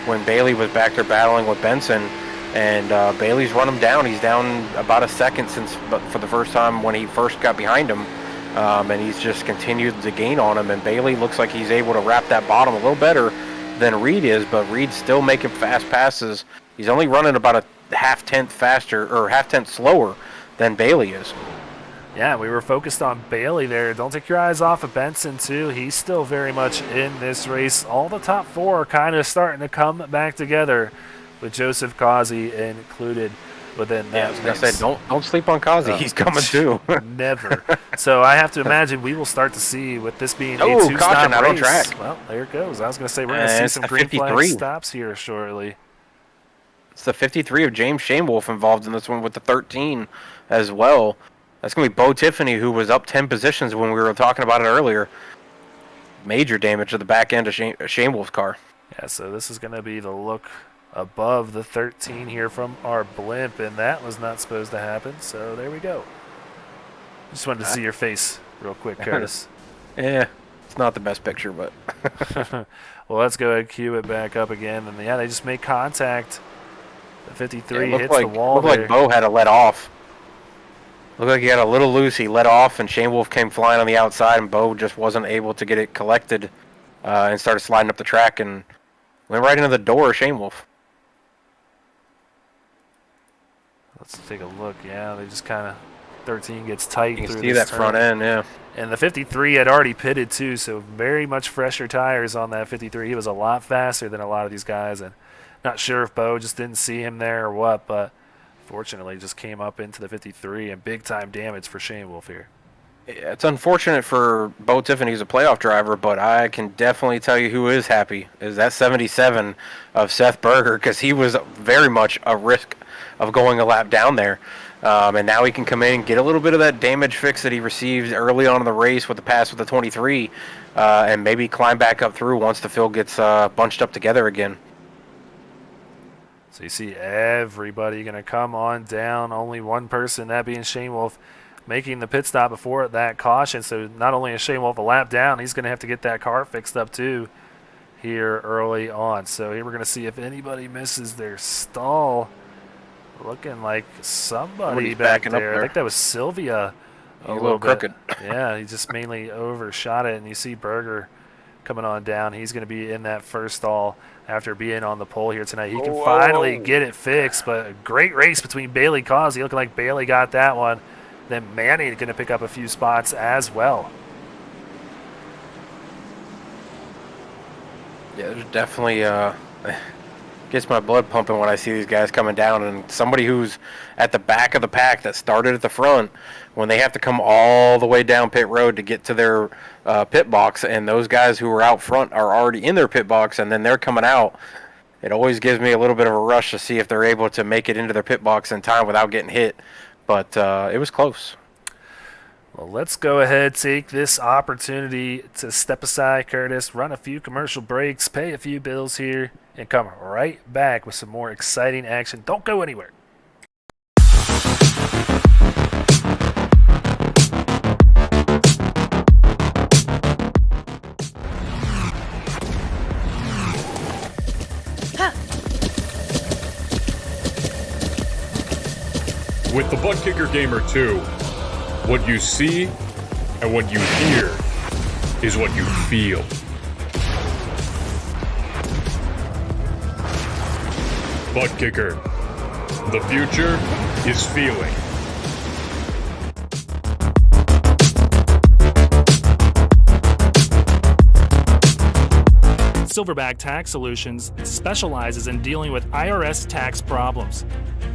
when Bailey was back there battling with Benson, and Bailey's run him down. He's down about a second for the first time when he first got behind him, and he's just continued to gain on him, and Bailey looks like he's able to wrap that bottom a little better than Reed is, but Reed's still making fast passes. He's only running about a half-tenth faster, or half-tenth slower than Bailey is. Yeah, we were focused on Bailey there. Don't take your eyes off of Benson, too. He's still very much in this race. All the top 4 are kind of starting to come back together, with Joseph Causey included within that. Yeah, I was going to say, don't sleep on Causey. He's coming too. Never. So I have to imagine we will start to see, with this being a 2-stop caution, out race. on track. Well, there it goes. I was going to say, we're going to see some green flag stops here shortly. It's the 53 of James Shamewolf involved in this one with the 13 as well. That's going to be Bo Tiffany, who was up 10 positions when we were talking about it earlier. Major damage to the back end of Shamewolf's car. Yeah, so this is going to be the look above the 13 here from our blimp, and that was not supposed to happen, so there we go. Just wanted to see your face real quick, Curtis. Yeah, it's not the best picture, but... Well, let's go ahead and cue it back up again, and yeah, they just made contact. The 53 hits the wall looked there. Like Bo had to let off. Looked like he had a little loose. He let off, and Shamewolf came flying on the outside, and Bo just wasn't able to get it collected and started sliding up the track and went right into the door of Shamewolf. Let's take a look. Yeah, they just kind of 13 gets tight. You can through see this that front end, yeah. And the 53 had already pitted too, so very much fresher tires on that 53. He was a lot faster than a lot of these guys, and not sure if Bo just didn't see him there or what, but fortunately just came up into the 53 and big time damage for Shane Wolf here. Yeah, it's unfortunate for Bo Tiffany, he's a playoff driver, but I can definitely tell you who is happy is that 77 of Seth Berger, because he was very much a risk of going a lap down there. And now he can come in and get a little bit of that damage fix that he received early on in the race with the pass with the 23, and maybe climb back up through once the field gets bunched up together again. So you see everybody going to come on down. Only one person, that being Shane Wolf, making the pit stop before that caution. So not only is Shane Wolf a lap down, he's going to have to get that car fixed up too here early on. So here we're going to see if anybody misses their stall. Looking like somebody back there. I think that was Sylvia. A little crooked. Yeah, he just mainly overshot it. And you see Berger coming on down. He's going to be in that first stall after being on the pole here tonight. He can finally get it fixed, but a great race between Bailey Causey. Looking like Bailey got that one. Then Manny going to pick up a few spots as well. Yeah, there's definitely gets my blood pumping when I see these guys coming down, and somebody who's at the back of the pack that started at the front, when they have to come all the way down pit road to get to their pit box, and those guys who are out front are already in their pit box, and then they're coming out, it always gives me a little bit of a rush to see if they're able to make it into their pit box in time without getting hit. But it was close. Well, let's go ahead, take this opportunity to step aside, Curtis, run a few commercial breaks, pay a few bills here, and come right back with some more exciting action. Don't go anywhere. With the Butt Kicker Gamer 2, what you see and what you hear is what you feel. Butt Kicker. The future is feeling. Silverback Tax Solutions specializes in dealing with IRS tax problems.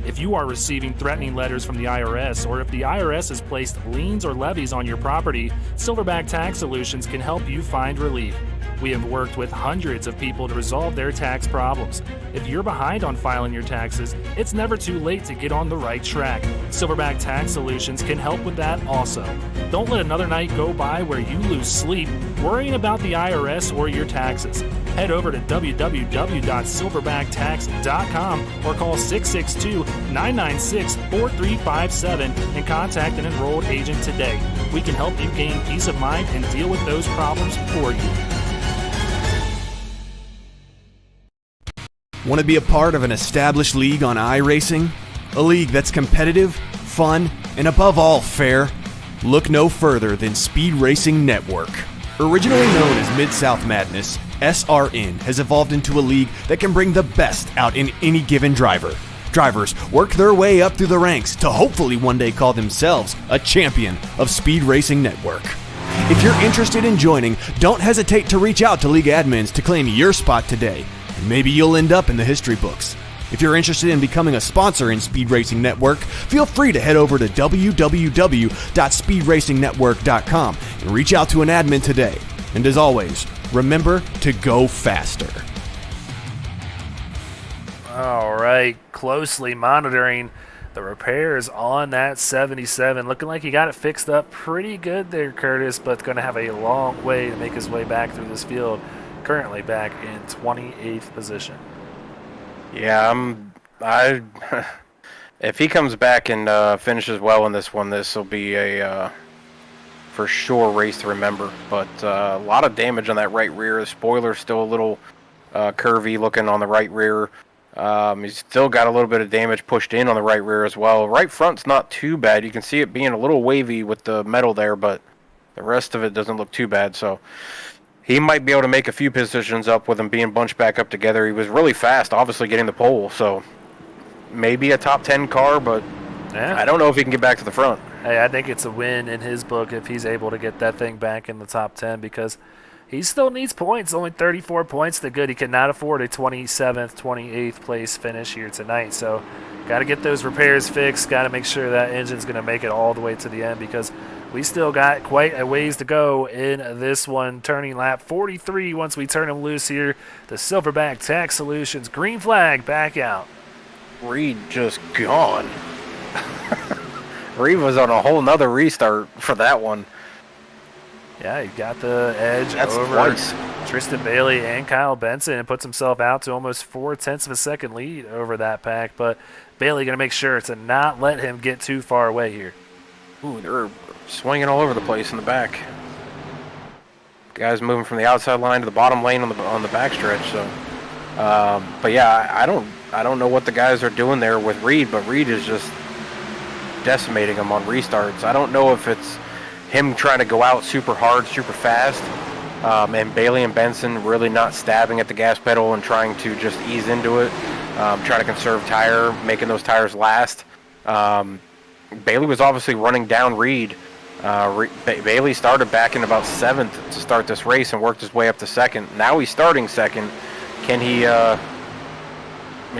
If you are receiving threatening letters from the IRS, or if the IRS has placed liens or levies on your property, Silverback Tax Solutions can help you find relief. We have worked with hundreds of people to resolve their tax problems. If you're behind on filing your taxes, it's never too late to get on the right track. Silverback Tax Solutions can help with that also. Don't let another night go by where you lose sleep worrying about the IRS or your taxes. Head over to www.silverbacttax.com or call 662-996-4357 and contact an enrolled agent today. We can help you gain peace of mind and deal with those problems for you. Want to be a part of an established league on iRacing? A league that's competitive, fun, and above all fair? Look no further than Speed Racing Network. Originally known as Mid-South Madness, SRN has evolved into a league that can bring the best out in any given driver. Drivers work their way up through the ranks to hopefully one day call themselves a champion of Speed Racing Network. If you're interested in joining, don't hesitate to reach out to league admins to claim your spot today. Maybe you'll end up in the history books. If you're interested in becoming a sponsor in Speed Racing Network, feel free to head over to www.speedracingnetwork.com and reach out to an admin today. And as always, remember to go faster. All right, closely monitoring the repairs on that 77. Looking like he got it fixed up pretty good there, Curtis, but going to have a long way to make his way back through this field. Currently back in 28th position. Yeah, if he comes back and finishes well in this one, this will be a for sure race to remember. But a lot of damage on that right rear. The spoiler's still a little curvy looking on the right rear. He's still got a little bit of damage pushed in on the right rear as well. Right front's not too bad. You can see it being a little wavy with the metal there, but the rest of it doesn't look too bad. So he might be able to make a few positions up with him being bunched back up together. He was really fast, obviously, getting the pole. So maybe a top 10 car, but yeah. I don't know if he can get back to the front. Hey, I think it's a win in his book if he's able to get that thing back in the top 10 because he still needs points. Only 34 points to good. He cannot afford a 27th, 28th place finish here tonight. So got to get those repairs fixed. Got to make sure that engine's going to make it all the way to the end because we still got quite a ways to go in this one. Turning lap 43 once we turn him loose here. The Silverback Tax Solutions green flag back out. Reed just gone. Reed was on a whole nother restart for that one. Yeah, he got the edge That's over twice. Tristan Bailey and Kyle Benson and puts himself out to almost 0.4 of a second lead over that pack. But Bailey going to make sure to not let him get too far away here. Ooh, they're swinging all over the place in the back. Guys moving from the outside line to the bottom lane on the backstretch. So, but yeah, I don't know what the guys are doing there with Reed, but Reed is just decimating them on restarts. I don't know if it's him trying to go out super hard, super fast, and Bailey and Benson really not stabbing at the gas pedal and trying to just ease into it, trying to conserve tire, making those tires last. Bailey was obviously running down Reed. Bailey started back in about 7th to start this race and worked his way up to 2nd. Now he's starting 2nd. Can he,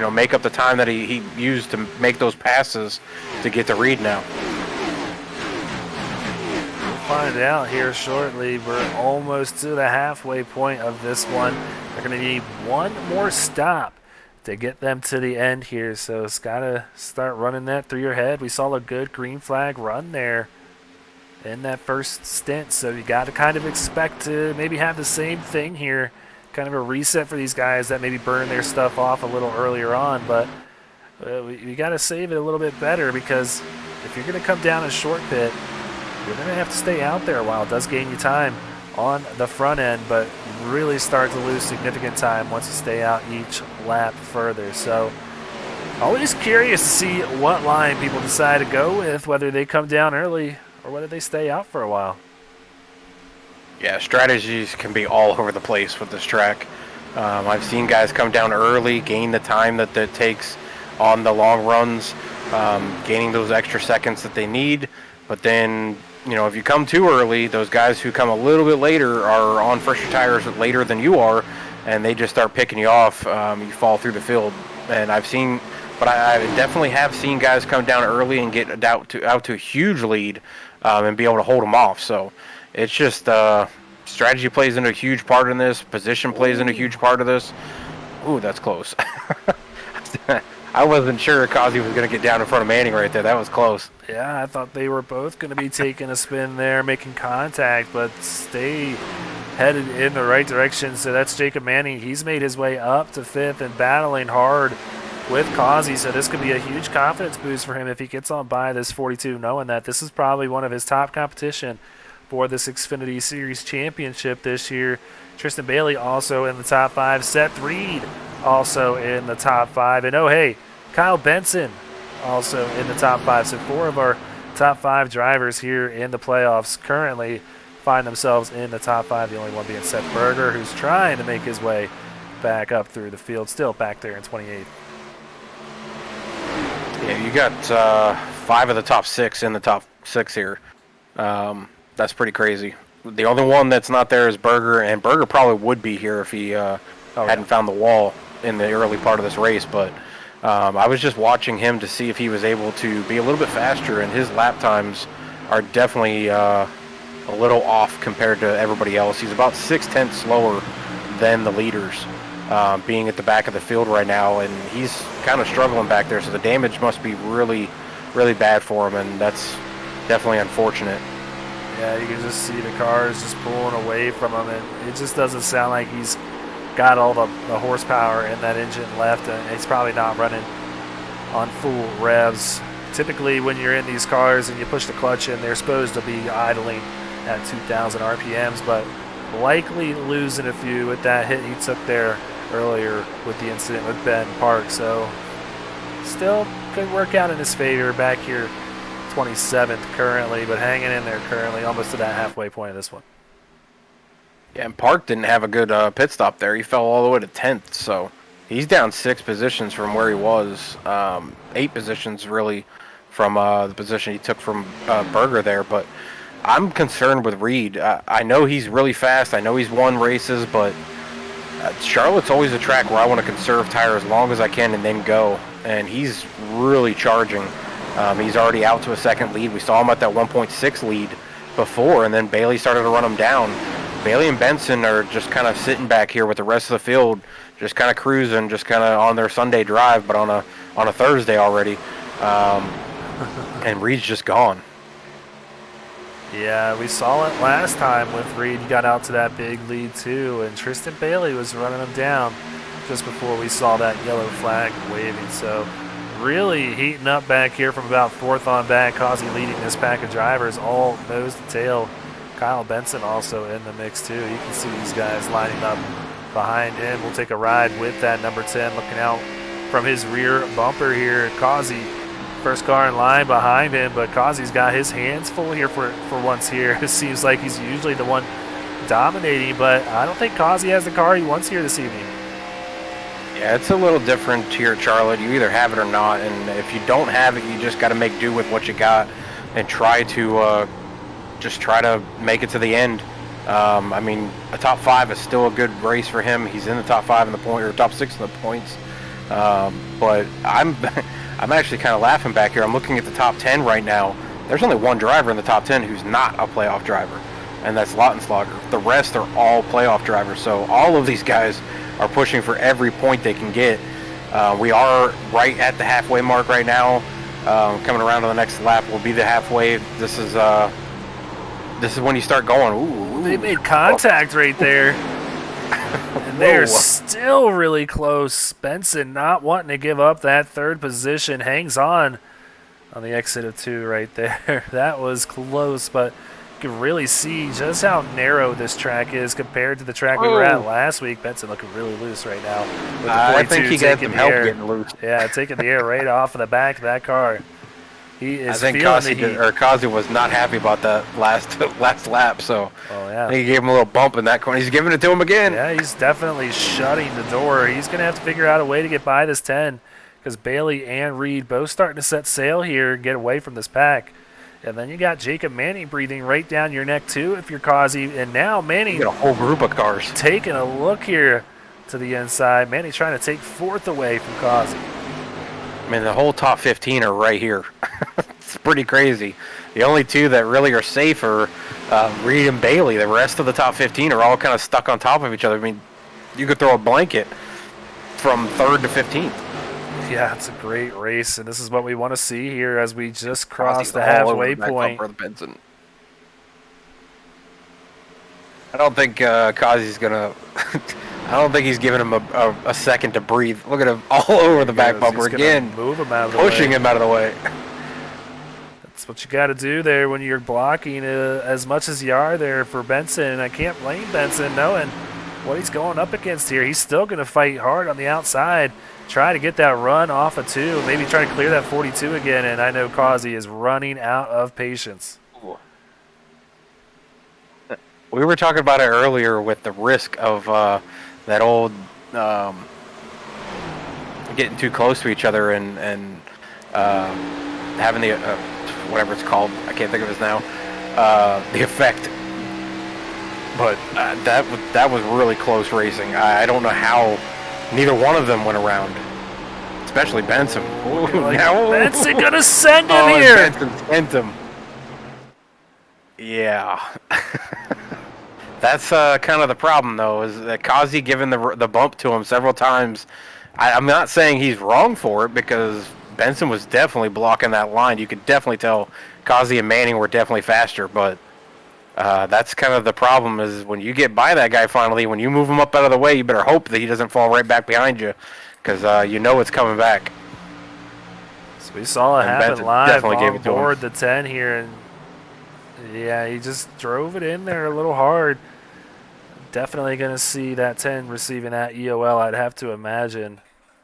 make up the time that he used to make those passes to get to Reed now? We'll find out here shortly. We're almost to the halfway point of this one. They're going to need one more stop to get them to the end here. So it's got to start running that through your head. We saw a good green flag run there in that first stint. So you got to kind of expect to maybe have the same thing here. Kind of a reset for these guys that maybe burn their stuff off a little earlier on. But we got to save it a little bit better because if you're going to come down a short pit, you're going to have to stay out there a while. It does gain you time on the front end, but really start to lose significant time once you stay out each lap further. So always curious to see what line people decide to go with, whether they come down early or whether they stay out for a while. Yeah, strategies can be all over the place with this track. I've seen guys come down early, gain the time that takes on the long runs, gaining those extra seconds that they need. But then, if you come too early, those guys who come a little bit later are on fresher tires later than you are, and they just start picking you off. You fall through the field. And I definitely have seen guys come down early and get out to a huge lead and be able to hold them off. So it's just strategy plays into a huge part in this. Position plays into a huge part of this. Ooh, that's close. I wasn't sure Kazi was going to get down in front of Manning right there. That was close. Yeah, I thought they were both going to be taking a spin there, making contact, but stay headed in the right direction. So that's Jacob Manning. He's made his way up to 5th and battling hard with Kazi. So this could be a huge confidence boost for him if he gets on by this 42, knowing that this is probably one of his top competition for this Xfinity Series Championship this year. Tristan Bailey also in the top 5. Seth Reed also in the top 5. And oh, hey, Kyle Benson also in the top 5. So 4 of our top 5 drivers here in the playoffs currently find themselves in the top 5. The only one being Seth Berger, who's trying to make his way back up through the field, still back there in 28th. Yeah, you got 5 of the top 6 in the top 6 here. That's pretty crazy. The only one that's not there is Berger, and Berger probably would be here if he hadn't found the wall in the early part of this race. But I was just watching him to see if he was able to be a little bit faster, and his lap times are definitely a little off compared to everybody else. He's about 6/10 slower than the leaders, being at the back of the field right now, and he's kind of struggling back there. So the damage must be really, really bad for him, and that's definitely unfortunate. Yeah, you can just see the cars just pulling away from him, and it just doesn't sound like he's got all the horsepower in that engine left, and it's probably not running on full revs. Typically, when you're in these cars and you push the clutch in, they're supposed to be idling at 2,000 RPMs, but likely losing a few with that hit he took there earlier with the incident with Ben Park. So still could work out in his favor back here. 27th currently, but hanging in there currently, almost to that halfway point of this one. Yeah, and Park didn't have a good pit stop there. He fell all the way to 10th, so he's down 6 positions from where he was. 8 positions really from the position he took from Berger there. But I'm concerned with Reed. I know he's really fast. I know he's won races, but Charlotte's always a track where I want to conserve tire as long as I can and then go. And he's really charging. He's already out to a second lead. We saw him at that 1.6 lead before, and then Bailey started to run him down. Bailey and Benson are just kind of sitting back here with the rest of the field, just kind of cruising, just kind of on their Sunday drive, but on a Thursday already. And Reed's just gone. Yeah, we saw it last time with Reed. He got out to that big lead too, and Tristan Bailey was running him down just before we saw that yellow flag waving. So really heating up back here from about 4th on back. Causey leading this pack of drivers all nose to tail. Kyle Benson also in the mix too. You can see these guys lining up behind him. We'll take a ride with that number 10 looking out from his rear bumper here. Causey, first car in line behind him, but Causey's got his hands full here for once here. It seems like he's usually the one dominating, but I don't think Causey has the car he wants here this evening. Yeah, it's a little different here at Charlotte. You either have it or not, and if you don't have it, you just got to make do with what you got and try to make it to the end. I mean, a top 5 is still a good race for him. He's in the top 5 in the point, or top 6 in the points. But I'm actually kind of laughing back here. I'm looking at the top 10 right now. There's only one driver in the top 10 who's not a playoff driver, and that's Lautenschlager. The rest are all playoff drivers. So all of these guys are pushing for every point they can get. We are right at the halfway mark right now. Coming around to the next lap will be the halfway. This is when you start going. Ooh, they made contact right there. And they're still really close. Benson not wanting to give up that 3rd position. Hangs on the exit of 2 right there. That was close, but you can really see just how narrow this track is compared to the track we were at last week. Benson looking really loose right now. With the I think he got some help getting loose. Yeah, taking the air right off of the back of that car. He is. I think Causey was not happy about that last lap, so yeah. I think he gave him a little bump in that corner. He's giving it to him again. Yeah, he's definitely shutting the door. He's going to have to figure out a way to get by this 10 because Bailey and Reed both starting to set sail here and get away from this pack. And then you got Jacob Manning breathing right down your neck too if you're Causey. And now Manning got a whole group of cars taking a look here to the inside. Manning trying to take 4th away from Causey. I mean, the whole top 15 are right here. It's pretty crazy. The only 2 that really are safe are Reed and Bailey. The rest of the top 15 are all kind of stuck on top of each other. I mean, you could throw a blanket from 3rd to 15th. Yeah, it's a great race, and this is what we want to see here as we just cross the halfway point. I don't think Causey's going to... I don't think he's giving him a second to breathe. Look at him all over the back bumper again. Move him out of the pushing him out of the way. That's what you got to do there when you're blocking as much as you are there for Benson. And I can't blame Benson knowing what he's going up against here. He's still going to fight hard on the outside, try to get that run off of 2, maybe try to clear that 42 again. And I know Causey is running out of patience. We were talking about it earlier with the risk of that old getting too close to each other and having the whatever it's called, I can't think of it now, the effect. But that was really close racing. I don't know how neither one of them went around, especially Benson. Benson gonna send him here. Benson sent him. Yeah. That's kind of the problem, though, is that Causey giving the bump to him several times. I'm not saying he's wrong for it because Benson was definitely blocking that line. You could definitely tell Causey and Manning were definitely faster, but that's kind of the problem is when you get by that guy finally, when you move him up out of the way, you better hope that he doesn't fall right back behind you because you know it's coming back. So we saw it happen Benson live on board the 10 here, and yeah, he just drove it in there a little hard. Definitely going to see that 10 receiving that EOL, I'd have to imagine.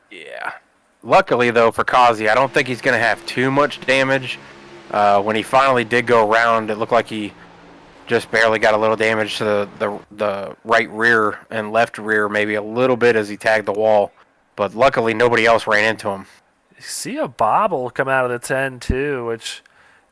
Yeah. Luckily, though, for Causey, I don't think he's going to have too much damage. When he finally did go around, it looked like he just barely got a little damage to the right rear and left rear, maybe a little bit as he tagged the wall. But luckily, nobody else ran into him. You see a bobble come out of the 10 too, which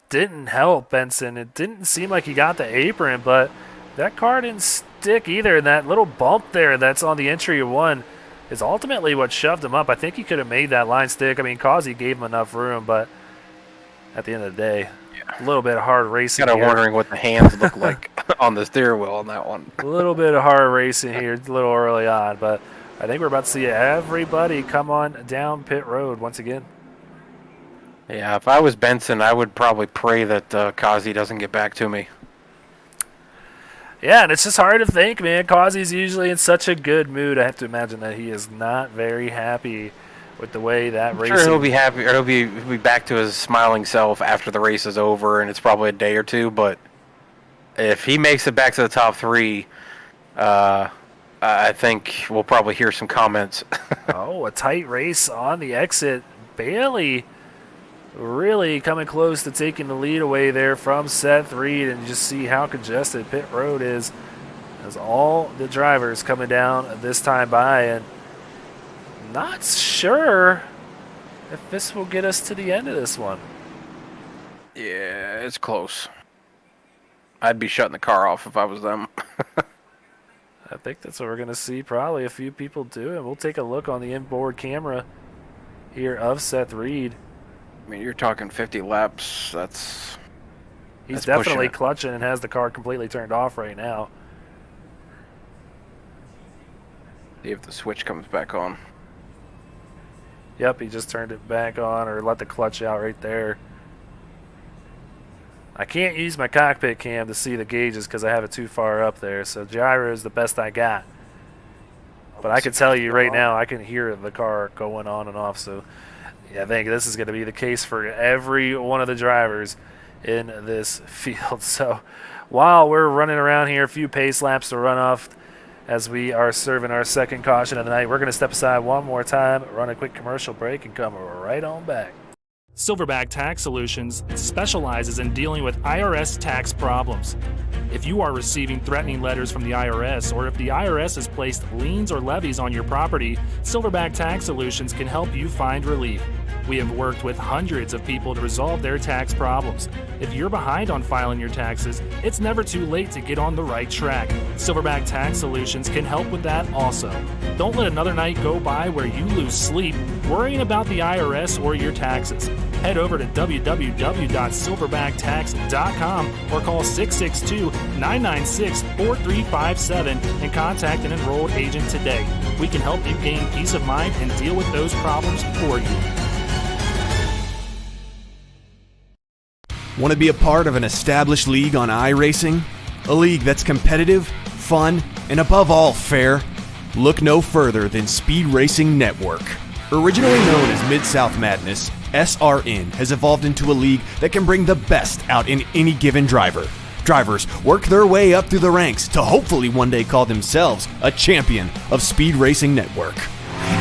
didn't help Benson. It didn't seem like he got the apron, but that car didn't stick either. And that little bump there that's on the entry of 1 is ultimately what shoved him up. I think he could have made that line stick. I mean, Causey gave him enough room, but at the end of the day, a little bit of hard racing Kind of here. wondering what the hands look like on the steering wheel on that one. A little bit of hard racing here, a little early on, but I think we're about to see everybody come on down pit road once again. Yeah, if I was Benson, I would probably pray that Causey doesn't get back to me. Yeah, and it's just hard to think, man. Causey's usually in such a good mood. I have to imagine that he is not very happy with the way that racing. Sure, he'll be happy. Or he'll be back to his smiling self after the race is over, and it's probably a day or two. But if he makes it back to the top 3, I think we'll probably hear some comments. Oh, a tight race on the exit. Bailey really coming close to taking the lead away there from Seth Reed, and you just see how congested pit road is as all the drivers coming down this time by, and not sure if this will get us to the end of this one. Yeah, it's close. I'd be shutting the car off if I was them. I think that's what we're going to see probably a few people do, and we'll take a look on the inboard camera here of Seth Reed. I mean, you're talking 50 laps. He's That's definitely pushing it. clutching and has the car completely turned off right now. See if the switch comes back on. Yep, he just turned it back on or let the clutch out right there. I can't use my cockpit cam to see the gauges because I have it too far up there, so gyro is the best I got. But I can tell you right now, I can hear the car going on and off, so yeah, I think this is going to be the case for every one of the drivers in this field. So while we're running around here, a few pace laps to run off as we are serving our second caution of the night, we're going to step aside one more time, run a quick commercial break, and come right on back. Silverback Tax Solutions specializes in dealing with IRS tax problems. If you are receiving threatening letters from the IRS, or if the IRS has placed liens or levies on your property, Silverback Tax Solutions can help you find relief. We have worked with hundreds of people to resolve their tax problems. If you're behind on filing your taxes, it's never too late to get on the right track. Silverback Tax Solutions can help with that also. Don't let another night go by where you lose sleep worrying about the IRS or your taxes. Head over to www.silverbacttax.com or call 662-996-4357 and contact an enrolled agent today. We can help you gain peace of mind and deal with those problems for you. Want to be a part of an established league on iRacing? A league that's competitive, fun, and above all fair? Look no further than Speed Racing Network. Originally known as Mid-South Madness, SRN has evolved into a league that can bring the best out in any given driver. Drivers work their way up through the ranks to hopefully one day call themselves a champion of Speed Racing Network.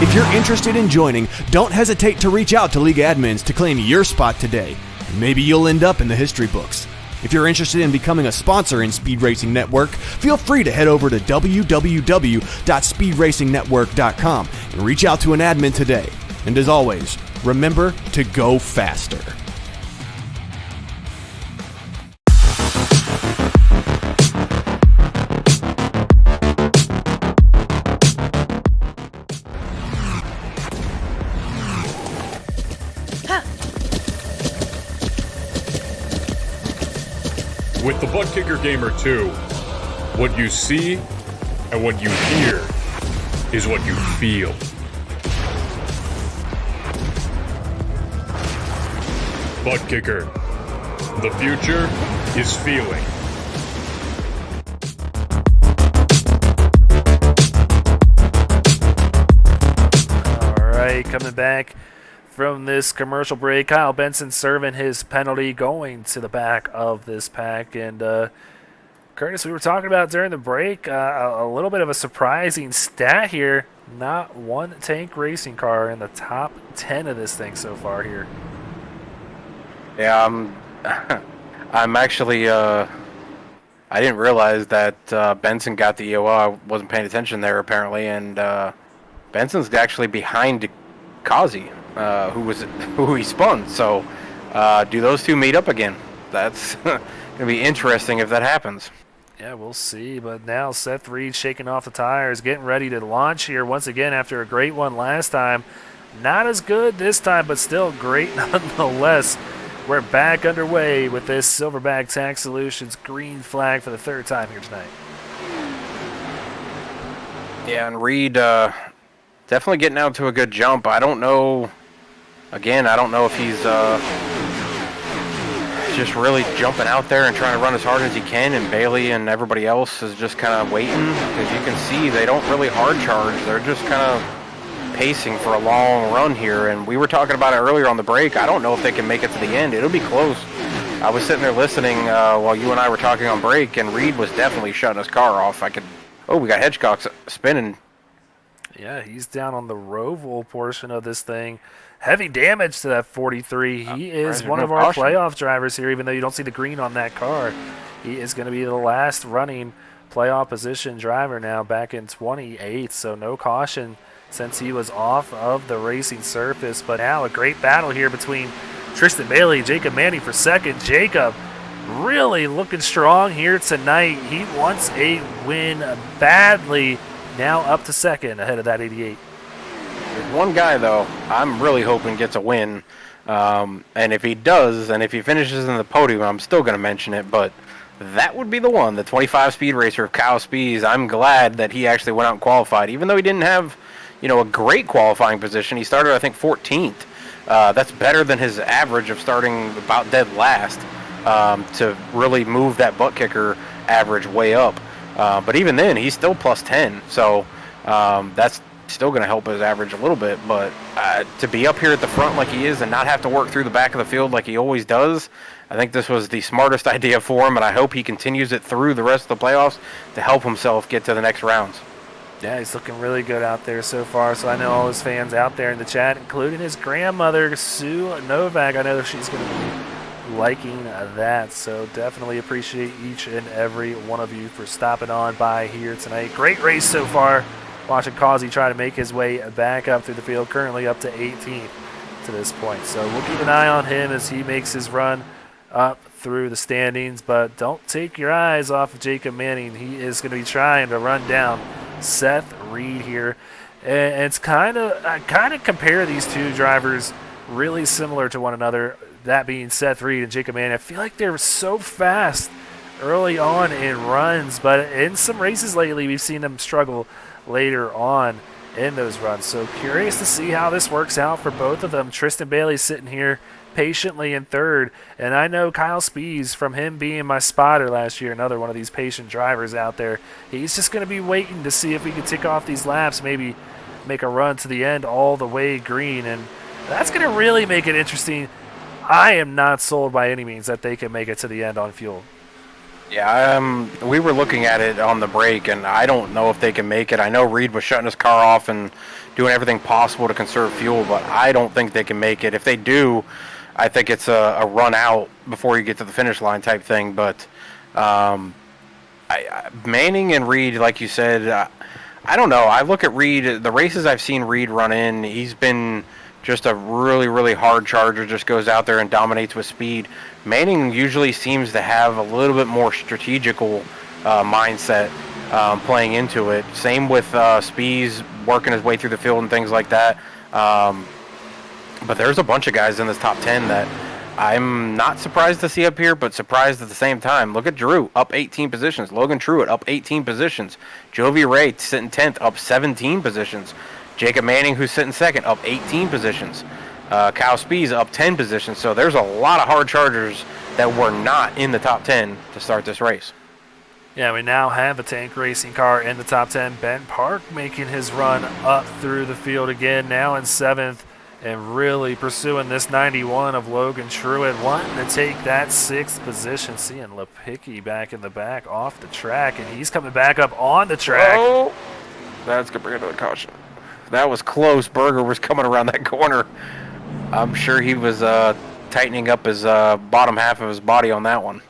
If you're interested in joining, don't hesitate to reach out to league admins to claim your spot today. Maybe you'll end up in the history books. If you're interested in becoming a sponsor in Speed Racing Network, feel free to head over to www.speedracingnetwork.com and reach out to an admin today. And as always, remember to go faster. With the Butt Kicker Gamer 2, what you see and what you hear is what you feel. Butt Kicker. The future is feeling. All right, coming back from this commercial break, Kyle Benson serving his penalty, going to the back of this pack. And Curtis, we were talking about during the break, a little bit of a surprising stat here. Not one tank racing car in the top 10 of this thing so far here. Yeah, I'm actually, I didn't realize that Benson got the EOL. I wasn't paying attention there apparently, and Benson's actually behind Causey. who he spun. So do those two meet up again? That's going to be interesting if that happens. Yeah, we'll see. But now Seth Reed shaking off the tires, getting ready to launch here once again after a great one last time. Not as good this time, but still great nonetheless. We're back underway with this Silverback Tax Solutions green flag for the third time here tonight. Yeah, and Reed definitely getting out to a good jump. I don't know. Again, I don't know if he's just really jumping out there and trying to run as hard as he can, and Bailey and everybody else is just kind of waiting, because you can see they don't really hard charge. They're just kind of pacing for a long run here, and we were talking about it earlier on the break. I don't know if they can make it to the end. It'll be close. I was sitting there listening while you and I were talking on break, and Reed was definitely shutting his car off. Oh, we got Hedgecock spinning. Yeah, he's down on the Roval portion of this thing. Heavy damage to that 43. He is one of our playoff drivers here, even though you don't see the green on that car. He is going to be the last running playoff position driver now back in 28th, so no caution since he was off of the racing surface. But now a great battle here between Tristan Bailey and Jacob Manning for second. Jacob really looking strong here tonight. He wants a win badly. Now up to second ahead of that 88. There's one guy, though, I'm really hoping gets a win. And if he does, and if he finishes in the podium, I'm still going to mention it, but that would be the one, the 25 speed racer, Kyle Spees. I'm glad that he actually went out and qualified, even though he didn't have, a great qualifying position. He started, I think, 14th. That's better than his average of starting about dead last, to really move that butt kicker average way up. But even then, he's still plus 10, so that's still going to help his average a little bit. But to be up here at the front like he is and not have to work through the back of the field like he always does, I think this was the smartest idea for him, and I hope he continues it through the rest of the playoffs to help himself get to the next rounds. Yeah, he's looking really good out there so far, so I know all his fans out there in the chat, including his grandmother, Sue Novak, I know she's going to be liking that, so definitely appreciate each and every one of you for stopping on by here tonight. Great race so far. Watching Causey try to make his way back up through the field, currently up to 18th to this point. So we'll keep an eye on him as he makes his run up through the standings, but don't take your eyes off of Jacob Manning. He is going to be trying to run down Seth Reed here. And it's kind of compare these two drivers really similar to one another, that being Seth Reed and Jacob Manning. I feel like they're so fast early on in runs, but in some races lately we've seen them struggle later on in those runs. So curious to see how this works out for both of them. Tristan Bailey sitting here patiently in third, and I know Kyle Spees, from him being my spotter last year, another one of these patient drivers out there, he's just going to be waiting to see if we can tick off these laps, maybe make a run to the end all the way green, and that's going to really make it interesting. I am not sold by any means that they can make it to the end on fuel. Yeah, we were looking at it on the break, and I don't know if they can make it. I know Reed was shutting his car off and doing everything possible to conserve fuel, but I don't think they can make it. If they do, I think it's a run out before you get to the finish line type thing. But Manning and Reed, like you said, I don't know. I look at Reed, the races I've seen Reed run in, he's been just a really, really hard charger, just goes out there and dominates with speed. Manning usually seems to have a little bit more strategical mindset playing into it. Same with Spees working his way through the field and things like that. But there's a bunch of guys in this top 10 that I'm not surprised to see up here, but surprised at the same time. Look at Drew, up 18 positions. Logan Truitt, up 18 positions. Jovi Ray sitting 10th, up 17 positions. Jacob Manning, who's sitting second, up 18 positions. Kyle Spees up 10 positions. So there's a lot of hard chargers that were not in the top 10 to start this race. Yeah, we now have a tank racing car in the top 10. Ben Park making his run up through the field again, now in 7th, and really pursuing this 91 of Logan Truitt, wanting to take that 6th position. Seeing Lepicki back in the back off the track, and he's coming back up on the track. Oh, that's going to bring another caution. That was close. Berger was coming around that corner. I'm sure he was tightening up his bottom half of his body on that one.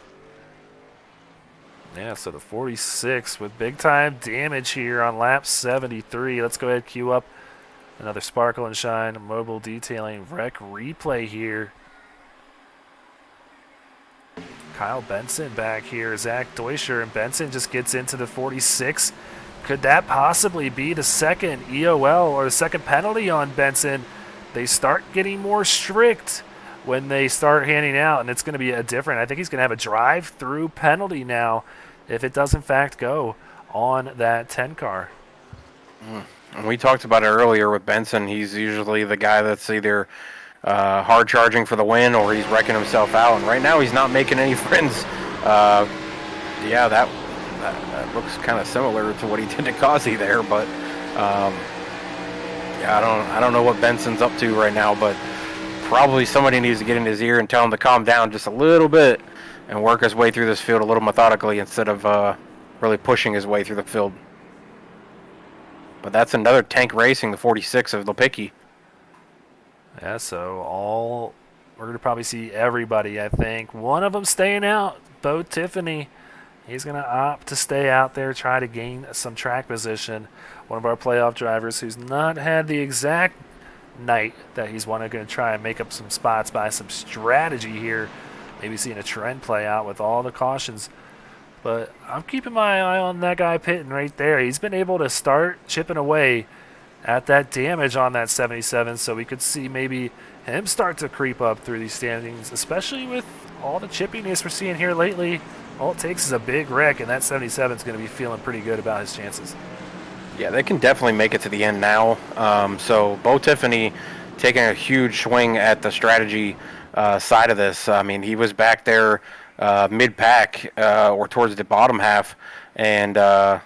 Yeah, so the 46 with big-time damage here on lap 73. Let's go ahead and queue up Another Sparkle and Shine mobile detailing wreck replay here. Kyle Benson back here. Zach Deutscher, and Benson just gets into the 46. Could that possibly be the second EOL or the second penalty on Benson? They start getting more strict when they start handing out, and it's going to be a different. I think he's going to have a drive-through penalty now if it does in fact go on that 10 car. And we talked about it earlier with Benson. He's usually the guy that's either hard charging for the win or he's wrecking himself out. And right now he's not making any friends. Yeah, that looks kind of similar to what he did to Kazi there. But yeah, I don't know what Benson's up to right now. But probably somebody needs to get in his ear and tell him to calm down just a little bit and work his way through this field a little methodically instead of really pushing his way through the field. But that's another tank racing, the 46 of Lopicki. Yeah, so we're going to probably see everybody, I think. One of them staying out, Bo Tiffany. He's going to opt to stay out there, try to gain some track position. One of our playoff drivers who's not had the exact night that he's going to try and make up some spots by some strategy here. Maybe seeing a trend play out with all the cautions. But I'm keeping my eye on that guy pitting right there. He's been able to start chipping away at that damage on that 77, so we could see maybe him start to creep up through these standings, especially with all the chippiness we're seeing here lately. All it takes is a big wreck, and that 77 is going to be feeling pretty good about his chances. Yeah, they can definitely make it to the end now. So Bo Tiffany taking a huge swing at the strategy side of this. I mean, he was back there mid-pack or towards the bottom half, and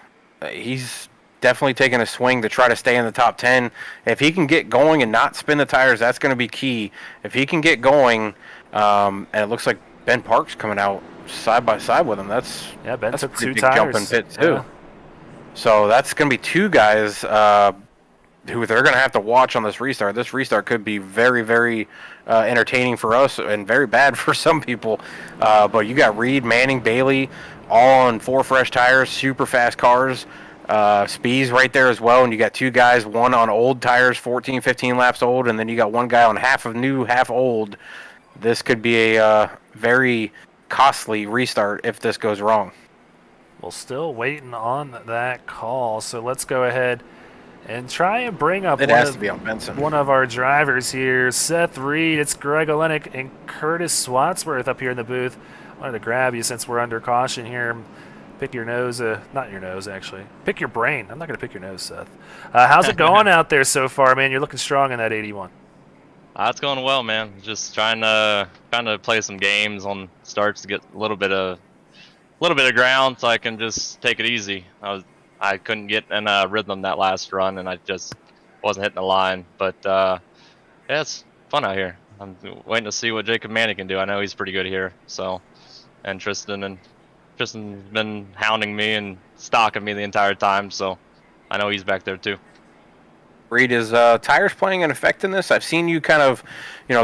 he's definitely taking a swing to try to stay in the top 10. If he can get going and not spin the tires, that's going to be key. If he can get going, and it looks like Ben Park's coming out side by side with him. That's Ben took a pretty 2 big tires. jump in pit too. Yeah. So that's going to be 2 guys who they're going to have to watch on this restart. This restart could be very, very entertaining for us and very bad for some people. But you got Reed, Manning, Bailey, all on 4 fresh tires, super fast cars. Spees right there as well, and you got 2 guys, one on old tires, 14, 15 laps old, and then you got one guy on half of new, half old. This could be a very costly restart if this goes wrong. Well, still waiting on that call, so let's go ahead and try and bring up It has to be on Benson. One of our drivers here, Seth Reed. It's Greg Olenek and Curtis Swatsworth up here in the booth. Wanted to grab you since we're under caution here. Pick your nose, not your nose actually. Pick your brain. I'm not going to pick your nose, Seth. How's it going out there so far, man? You're looking strong in that 81. It's going well, man. Just trying to play some games on starts to get a little bit of ground so I can just take it easy. I couldn't get in a rhythm that last run, and I just wasn't hitting the line. But yeah, it's fun out here. I'm waiting to see what Jacob Manning can do. I know he's pretty good here. So, and Tristan's been hounding me and stalking me the entire time. So, I know he's back there too. Reed, is tires playing an effect in this? I've seen you kind of,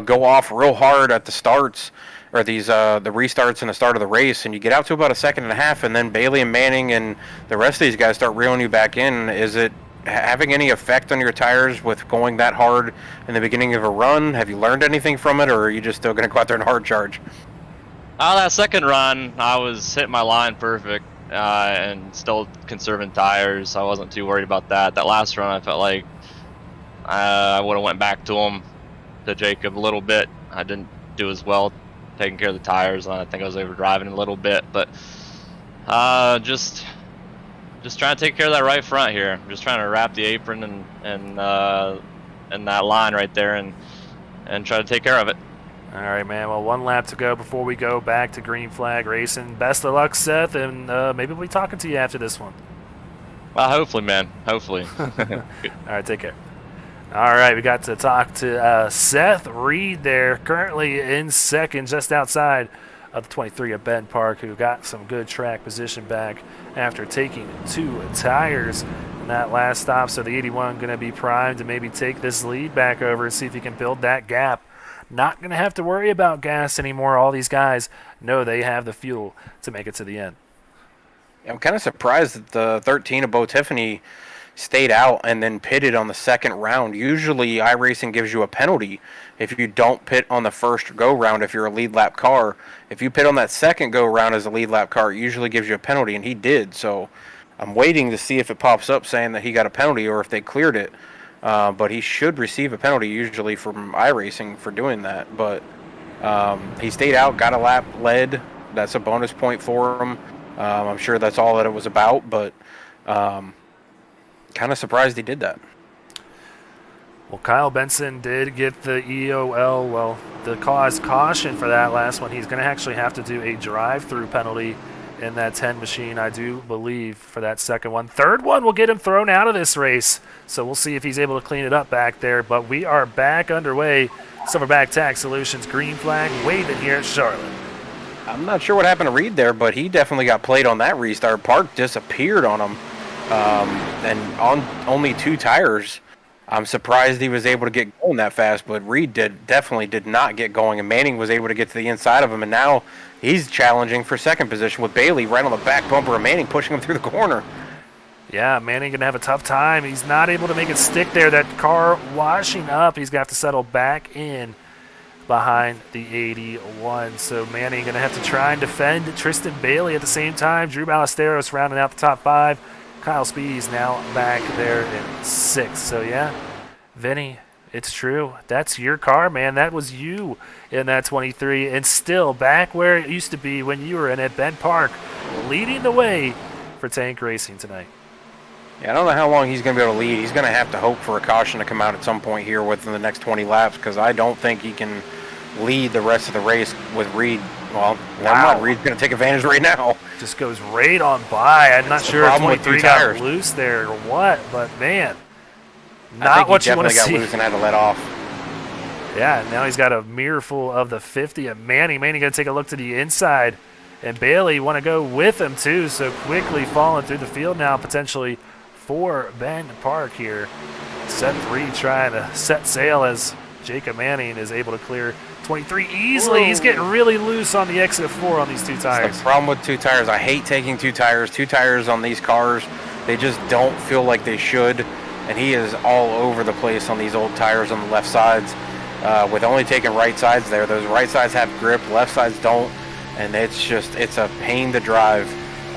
go off real hard at the starts or these the restarts and the start of the race, and you get out to about a second and a half, and then Bailey and Manning and the rest of these guys start reeling you back in. Is it having any effect on your tires with going that hard in the beginning of a run? Have you learned anything from it, or are you just still going to go out there and hard charge? That second run, I was hitting my line perfect and still conserving tires. I wasn't too worried about that. That last run, I felt like I would have went back to Jacob a little bit. I didn't do as well taking care of the tires, and I think I was overdriving a little bit. But just trying to take care of that right front here. I'm just trying to wrap the apron and that line right there and try to take care of it. All right, man. Well, 1 lap to go before we go back to green flag racing. Best of luck, Seth, and maybe we'll be talking to you after this one. Well, hopefully, man. Hopefully. All right, take care. All right, we got to talk to Seth Reed there, currently in second, just outside of the 23 of Ben Park, who got some good track position back after taking 2 tires in that last stop. So the 81 going to be primed to maybe take this lead back over and see if he can build that gap. Not going to have to worry about gas anymore. All these guys know they have the fuel to make it to the end. I'm kind of surprised that the 13 of Bo Tiffany stayed out and then pitted on the second round. Usually iRacing gives you a penalty if you don't pit on the first go round if you're a lead lap car. If you pit on that second go round as a lead lap car, it usually gives you a penalty, and he did. So I'm waiting to see if it pops up saying that he got a penalty or if they cleared it. But he should receive a penalty usually from iRacing for doing that. But he stayed out, got a lap led. That's a bonus point for him. I'm sure that's all that it was about, but kind of surprised he did that. Well, Kyle Benson did get the EOL, well, the caution for that last one. He's going to actually have to do a drive-through penalty in that 10 machine, I do believe, for that second one. Third one will get him thrown out of this race, so we'll see if he's able to clean it up back there. But we are back underway. Silverback Tax Solutions green flag waving here at Charlotte. I'm not sure what happened to Reed there, but he definitely got played on that restart. Park disappeared on him, and on only 2 tires. I'm surprised he was able to get going that fast, but Reed definitely did not get going, and Manning was able to get to the inside of him, and now he's challenging for second position with Bailey right on the back bumper of Manning, pushing him through the corner. Yeah, Manning going to have a tough time. He's not able to make it stick there. That car washing up. He's going to have to settle back in behind the 81. So Manning going to have to try and defend Tristan Bailey at the same time. Drew Ballesteros rounding out the top 5. Kyle Speedy's now back there in 6th. So, yeah, Vinny, it's true. That's your car, man. That was you in that 23. And still back where it used to be when you were in at Ben Park, leading the way for Tank Racing tonight. Yeah, I don't know how long he's going to be able to lead. He's going to have to hope for a caution to come out at some point here within the next 20 laps, because I don't think he can lead the rest of the race with Reed. Well, wow. Reed's going to take advantage right now. Just goes right on by. I'm not sure if 23 got loose there or what, but man, not what you want to see. I think he definitely got loose and had to let off. Yeah, now he's got a mirror full of the 50 of Manning. Manning going to take a look to the inside, and Bailey want to go with him too, so quickly falling through the field now potentially for Ben Park here. Set 3 trying to set sail as Jacob Manning is able to clear 23 easily. Whoa. He's getting really loose on the exit of 4 on these 2 tires. That's the problem with 2 tires. I hate taking 2 tires. 2 tires on these cars, they just don't feel like they should. And he is all over the place on these old tires on the left sides. With only taking right sides there, those right sides have grip, left sides don't. And it's a pain to drive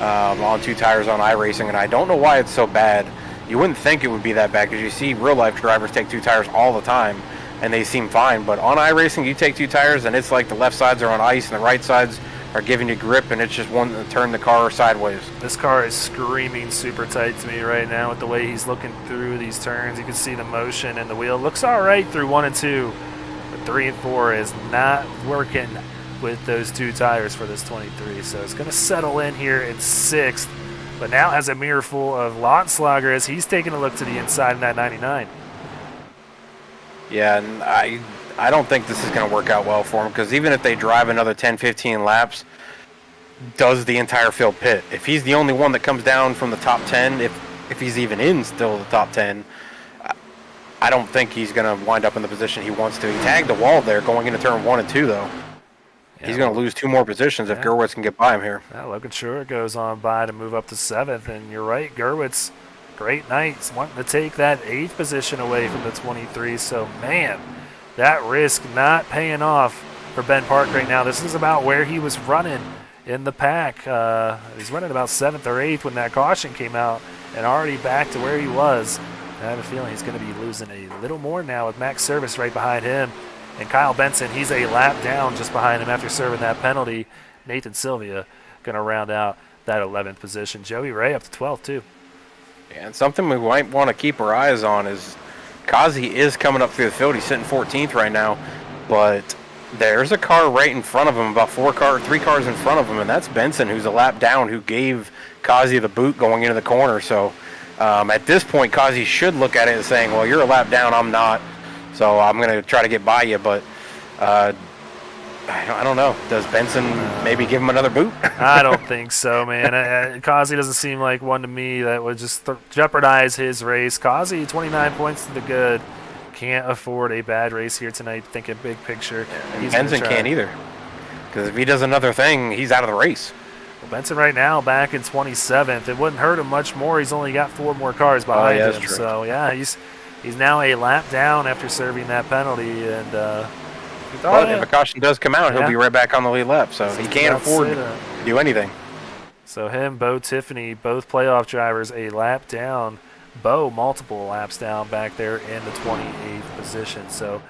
on 2 tires on iRacing. And I don't know why it's so bad. You wouldn't think it would be that bad because you see real life drivers take 2 tires all the time and they seem fine, but on iRacing you take 2 tires and it's like the left sides are on ice and the right sides are giving you grip, and it's just one to turn the car sideways. This car is screaming super tight to me right now with the way he's looking through these turns. You can see the motion and the wheel looks all right through 1 and 2, but 3 and 4 is not working with those 2 tires for this 23. So it's going to settle in here in 6th, but now has a mirror full of Lautenschlager as he's taking a look to the inside in that 99. Yeah, and I don't think this is going to work out well for him, because even if they drive another 10, 15 laps, does the entire field pit? If he's the only one that comes down from the top 10, if he's even in still the top 10, I don't think he's going to wind up in the position he wants to. He tagged the wall there going into turn 1 and 2, though. Yeah, he's going to lose 2 more positions if Gerwitz can get by him here. Yeah, Logan Schuer goes on by to move up to 7th, and you're right, Gerwitz, great nights, wanting to take that 8th position away from the 23. So, man, that risk not paying off for Ben Park right now. This is about where he was running in the pack. He's running about 7th or 8th when that caution came out, and already back to where he was. I have a feeling he's going to be losing a little more now with Max Service right behind him. And Kyle Benson, he's a lap down just behind him after serving that penalty. Nathan Sylvia going to round out that 11th position. Joey Ray up to 12th, too. Yeah, and something we might want to keep our eyes on is Kazi is coming up through the field. He's sitting 14th right now, but there's a car right in front of him, about 3 cars in front of him, and that's Benson, who's a lap down, who gave Kazi the boot going into the corner. So at this point, Kazi should look at it and saying, well, you're a lap down, I'm not, so I'm going to try to get by you, but I don't know. Does Benson maybe give him another boot? I don't think so, man. Kazi doesn't seem like one to me that would just jeopardize his race. Kazi, 29 points to the good. Can't afford a bad race here tonight, thinking big picture. Benson can't either, because if he does another thing, he's out of the race. Well, Benson right now back in 27th. It wouldn't hurt him much more. He's only got 4 more cars behind him. True. So, yeah, he's now a lap down after serving that penalty. And but if a caution does come out, he'll be right back on the lead lap. So he can't afford to do anything. So him, Bo Tiffany, both playoff drivers, a lap down. Bo multiple laps down back there in the 28th position. So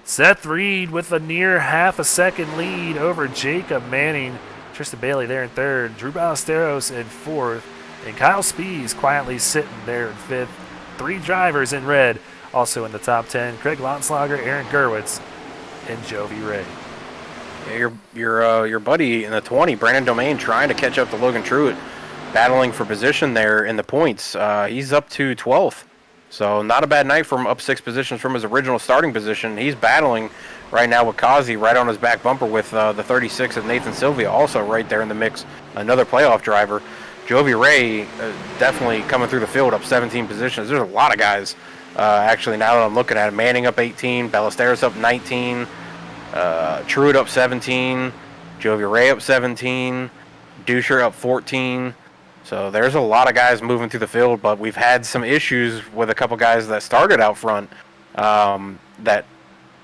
Seth Reed with a near half a second lead over Jacob Manning. Tristan Bailey there in third. Drew Ballesteros in fourth. And Kyle Spees quietly sitting there in fifth. 3 drivers in red also in the top 10. Craig Lotslager, Aaron Gerwitz, and Jovi Ray. Yeah, your buddy in the 20, Brandon Domain, trying to catch up to Logan Truitt, battling for position there in the points. He's up to 12th, so not a bad night for him, up 6 positions from his original starting position. He's battling right now with Kazi right on his back bumper with the 36 of Nathan Sylvia, also right there in the mix, another playoff driver. Jovi Ray definitely coming through the field, up 17 positions. There's a lot of guys, actually, now that I'm looking at it. Manning up 18, Ballesteros up 19, Truitt up 17, Jovi Ray up 17, Duscher up 14. So there's a lot of guys moving through the field, but we've had some issues with a couple guys that started out front that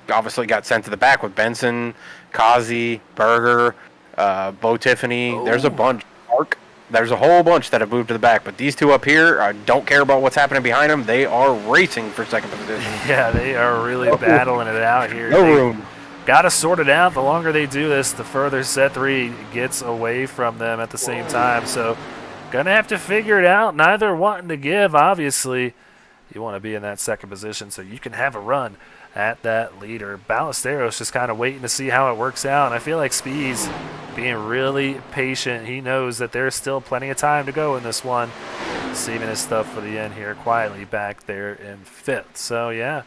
obviously got sent to the back with Benson, Kazi, Berger, Bo Tiffany. Oh. There's a bunch. Mark. There's a whole bunch that have moved to the back, but these 2 up here, I don't care about what's happening behind them. They are racing for second position. Yeah, they are really battling it out here. No room. Got to sort it out. The longer they do this, the further Seth Reed gets away from them at the same time. So, going to have to figure it out. Neither wanting to give, obviously. You want to be in that second position so you can have a run at that leader. Ballesteros just kind of waiting to see how it works out. And I feel like Speed's being really patient. He knows that there's still plenty of time to go in this one. Saving his stuff for the end here, quietly back there in 5th. So, yeah.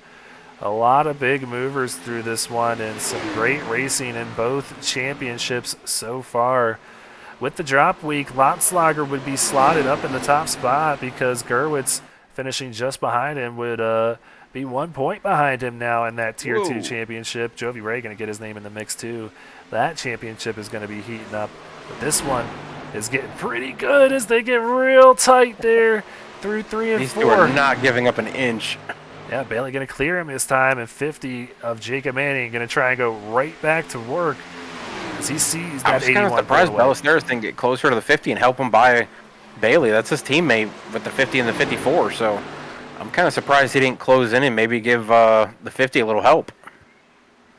A lot of big movers through this one and some great racing in both championships so far. With the drop week, Lotslager would be slotted up in the top spot because Gerwitz finishing just behind him would be 1 point behind him now in that Tier 2 championship. Jovi Ray going to get his name in the mix too. That championship is going to be heating up. But this one is getting pretty good as they get real tight there through 3 and 4. These 2 are not giving up an inch. Yeah, Bailey going to clear him this time, and 50 of Jacob Manning going to try and go right back to work as he sees that 81. I was kind of surprised Ballesteros didn't get closer to the 50 and help him by Bailey. That's his teammate with the 50 and the 54, so I'm kind of surprised he didn't close in and maybe give the 50 a little help.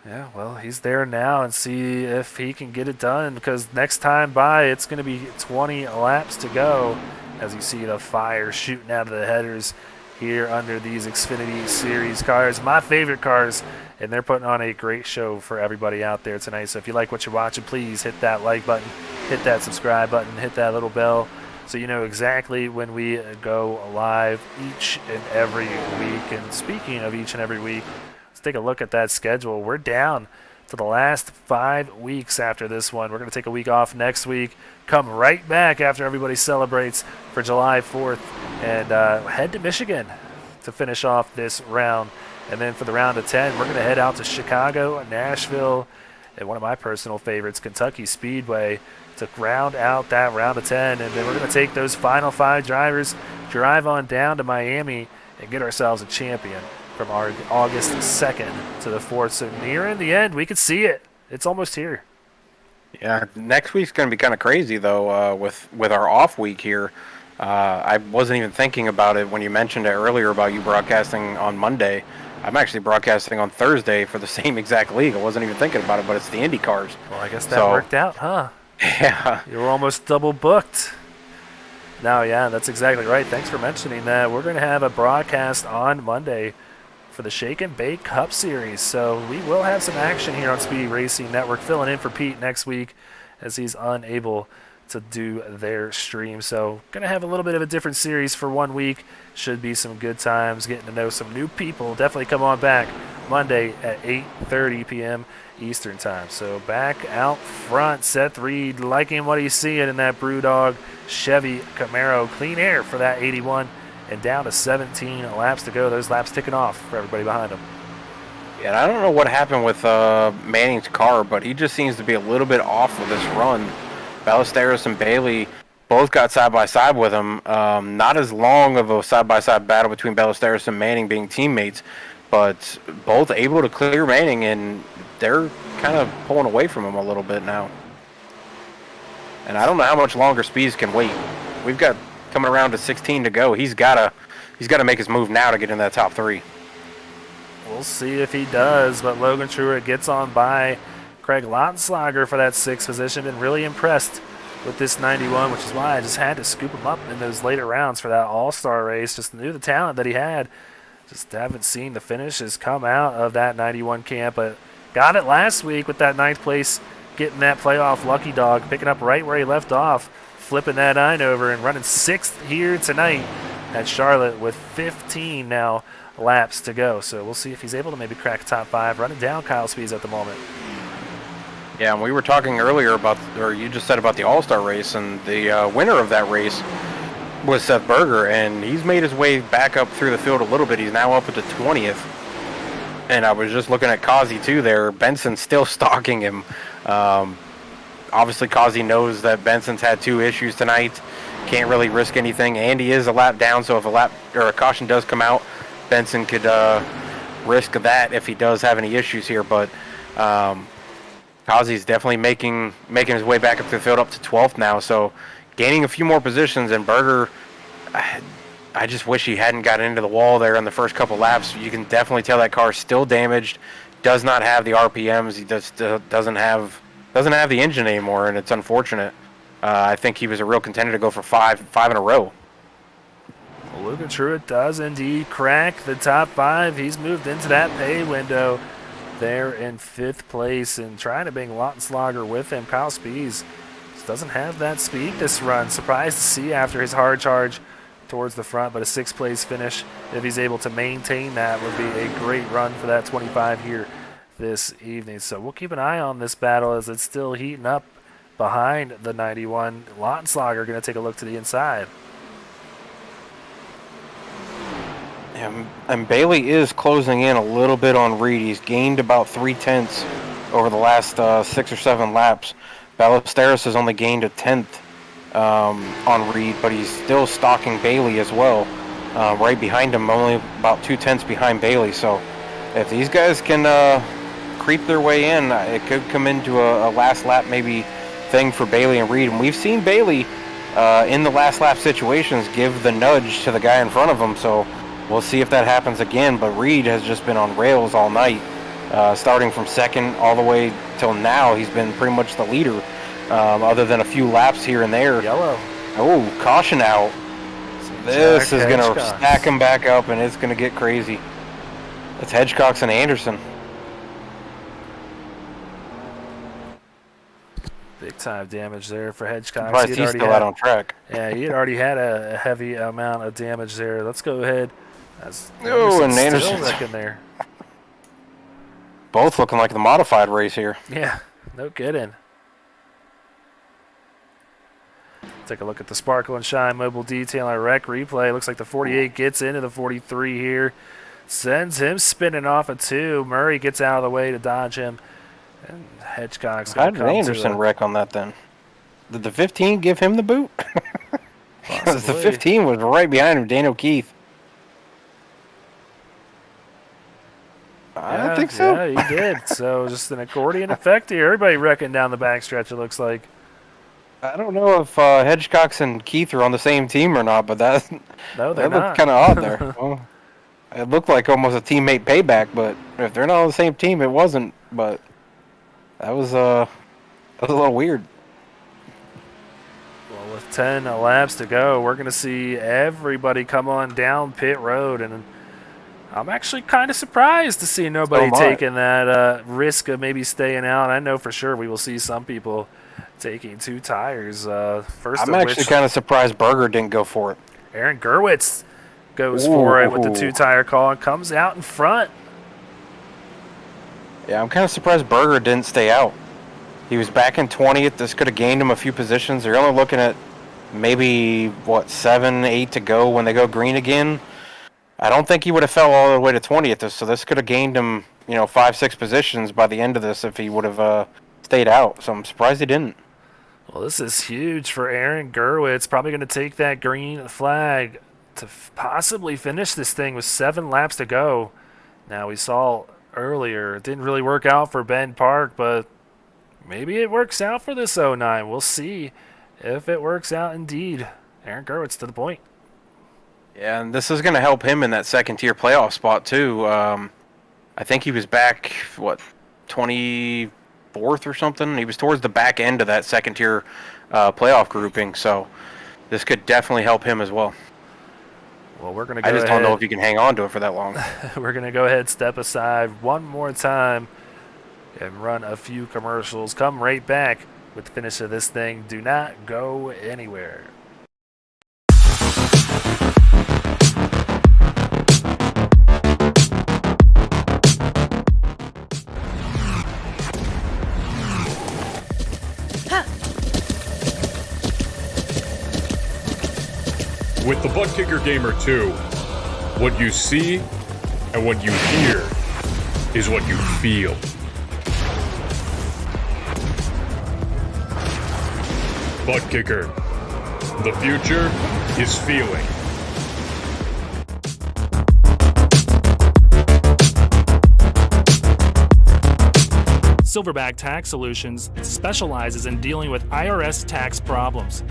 Yeah, well, he's there now and see if he can get it done because next time by it's going to be 20 laps to go as you see the fire shooting out of the headers here under these Xfinity Series cars. My favorite cars, and they're putting on a great show for everybody out there tonight. So if you like what you're watching, please hit that like button, hit that subscribe button, hit that little bell so you know exactly when we go live each and every week. And speaking of each and every week, let's take a look at that schedule. We're down to the last 5 weeks after this one. We're going to take a week off next week, come right back after everybody celebrates for July 4th, and head to Michigan to finish off this round. And then for the round of 10, we're going to head out to Chicago, Nashville, and one of my personal favorites, Kentucky Speedway, to round out that round of 10. And then we're going to take those final 5 drivers, drive on down to Miami, and get ourselves a champion from our August 2nd to the 4th. So nearing the end, we could see it. It's almost here. Yeah, next week's going to be kind of crazy, though, with our off week here. I wasn't even thinking about it when you mentioned it earlier about you broadcasting on Monday. I'm actually broadcasting on Thursday for the same exact league. I wasn't even thinking about it, but it's the Indy cars. Well, I guess that worked out, huh? Yeah. You were almost double booked. No, yeah, that's exactly right. Thanks for mentioning that. We're going to have a broadcast on Monday for the Shake and Bake Cup Series. So we will have some action here on Speed Racing Network, filling in for Pete next week as he's unable to do their stream. So going to have a little bit of a different series for 1 week. Should be some good times, getting to know some new people. Definitely come on back Monday at 8:30 p.m. Eastern time. So back out front, Seth Reed liking what he's seeing in that Brewdog Chevy Camaro. Clean air for that 81. And down to 17 laps to go. Those laps ticking off for everybody behind him. Yeah, I don't know what happened with Manning's car, but he just seems to be a little bit off with this run. Ballesteros and Bailey both got side by side with him. Not as long of a side by side battle between Ballesteros and Manning being teammates, but both able to clear Manning, and they're kind of pulling away from him a little bit now. And I don't know how much longer Speeds can wait. We've got coming around to 16 to go. He's gotta make his move now to get in that top 3. We'll see if he does, but Logan Truitt gets on by Craig Lautenschlager for that 6th position, and really impressed with this 91, which is why I just had to scoop him up in those later rounds for that all-star race. Just knew the talent that he had. Just haven't seen the finishes come out of that 91 camp, but got it last week with that 9th place, getting that playoff lucky dog, picking up right where he left off, flipping that 9 over and running 6th here tonight at Charlotte with 15 now laps to go. So we'll see if he's able to maybe crack top 5, running down Kyle Speeds at the moment. Yeah, and we were talking earlier about, or you just said about the All-Star race, and the winner of that race was Seth Berger, and he's made his way back up through the field a little bit. He's now up at the 20th. And I was just looking at Kazi too there. Benson's still stalking him. Obviously, Kazi knows that Benson's had 2 issues tonight. Can't really risk anything. Andy is a lap down, so if a caution does come out, Benson could risk that if he does have any issues here. But Kazi's definitely making his way back up to the field, up to 12th now. So gaining a few more positions, and Berger, I just wish he hadn't gotten into the wall there in the first couple laps. You can definitely tell that car's still damaged, does not have the RPMs, he just doesn't have the engine anymore, and it's unfortunate. I think he was a real contender to go for five in a row. Well, Logan Truitt does indeed crack the top 5. He's moved into that pay window there in 5th place, and trying to bring Lautenschlager with him. Kyle Speeds just doesn't have that speed this run. Surprised to see after his hard charge towards the front, but a 6th place finish, if he's able to maintain that, would be a great run for that 25 here this evening. So we'll keep an eye on this battle as it's still heating up behind the 91. Lautenschlager going to take a look to the inside. And Bailey is closing in a little bit on Reed. He's gained about 3/10 over the last 6 or 7 laps. Ballesteros has only gained a 10th on Reed, but he's still stalking Bailey as well. Right behind him, only about 2/10 behind Bailey. So if these guys can creep their way in, it could come into a last lap maybe thing for Bailey and Reed. And we've seen Bailey in the last lap situations give the nudge to the guy in front of him. So we'll see if that happens again. But Reed has just been on rails all night, starting from 2nd all the way till now. He's been pretty much the leader. Other than a few laps here and there. Yellow. Oh, caution out. This is going to stack him back up, and it's going to get crazy. It's Hedgecox and Anderson. Big time damage there for Hedgecox. Surprised he's still out on track. Yeah, he had already had a heavy amount of damage there. Let's go ahead. Oh, and Anderson's still wrecking there. Both looking like the modified race here. Yeah, no kidding. Take a look at the Sparkle and Shine Mobile Detailing Rec replay. Looks like the 48 gets into the 43 here. Sends him spinning off a 2. Murray gets out of the way to dodge him. And Hedgecock's How going to did come Anderson wreck on that then? Did the 15 give him the boot? Because the 15 was right behind him, Daniel Keith. I don't think so. Yeah, he did. So just an accordion effect here. Everybody wrecking down the backstretch, it looks like. I don't know if Hedgecox and Keith are on the same team or not, but that looked kind of odd there. Well, it looked like almost a teammate payback, but if they're not on the same team, it wasn't. But that was a little weird. Well, with 10 laps to go, we're going to see everybody come on down pit road, and I'm actually kind of surprised to see nobody taking that risk of maybe staying out. I know for sure we will see some people taking 2 tires. I'm actually kind of surprised Berger didn't go for it. Aaron Gerwitz goes for it with the 2-tire call and comes out in front. Yeah, I'm kind of surprised Berger didn't stay out. He was back in 20th. This could have gained him a few positions. They're only looking at maybe, 7, 8 to go when they go green again. I don't think he would have fell all the way to 20th, so this could have gained him, 5, 6 positions by the end of this if he would have stayed out. So I'm surprised he didn't. Well, this is huge for Aaron Gerwitz. Probably going to take that green flag to possibly finish this thing with 7 laps to go. Now, we saw earlier it didn't really work out for Ben Park, but maybe it works out for this 09. We'll see if it works out indeed. Aaron Gerwitz to the point. Yeah, and this is going to help him in that second-tier playoff spot, too. I think he was back, 24th or something? He was towards the back end of that second-tier playoff grouping, so this could definitely help him as well. Well, we're going to go I just don't know if you can hang on to it for that long. We're going to go ahead, step aside one more time, and run a few commercials. Come right back with the finish of this thing. Do not go anywhere. With the Butt Kicker Gamer 2, what you see and what you hear is what you feel. Butt Kicker. The future is feeling. Silverback Tax Solutions specializes in dealing with IRS tax problems.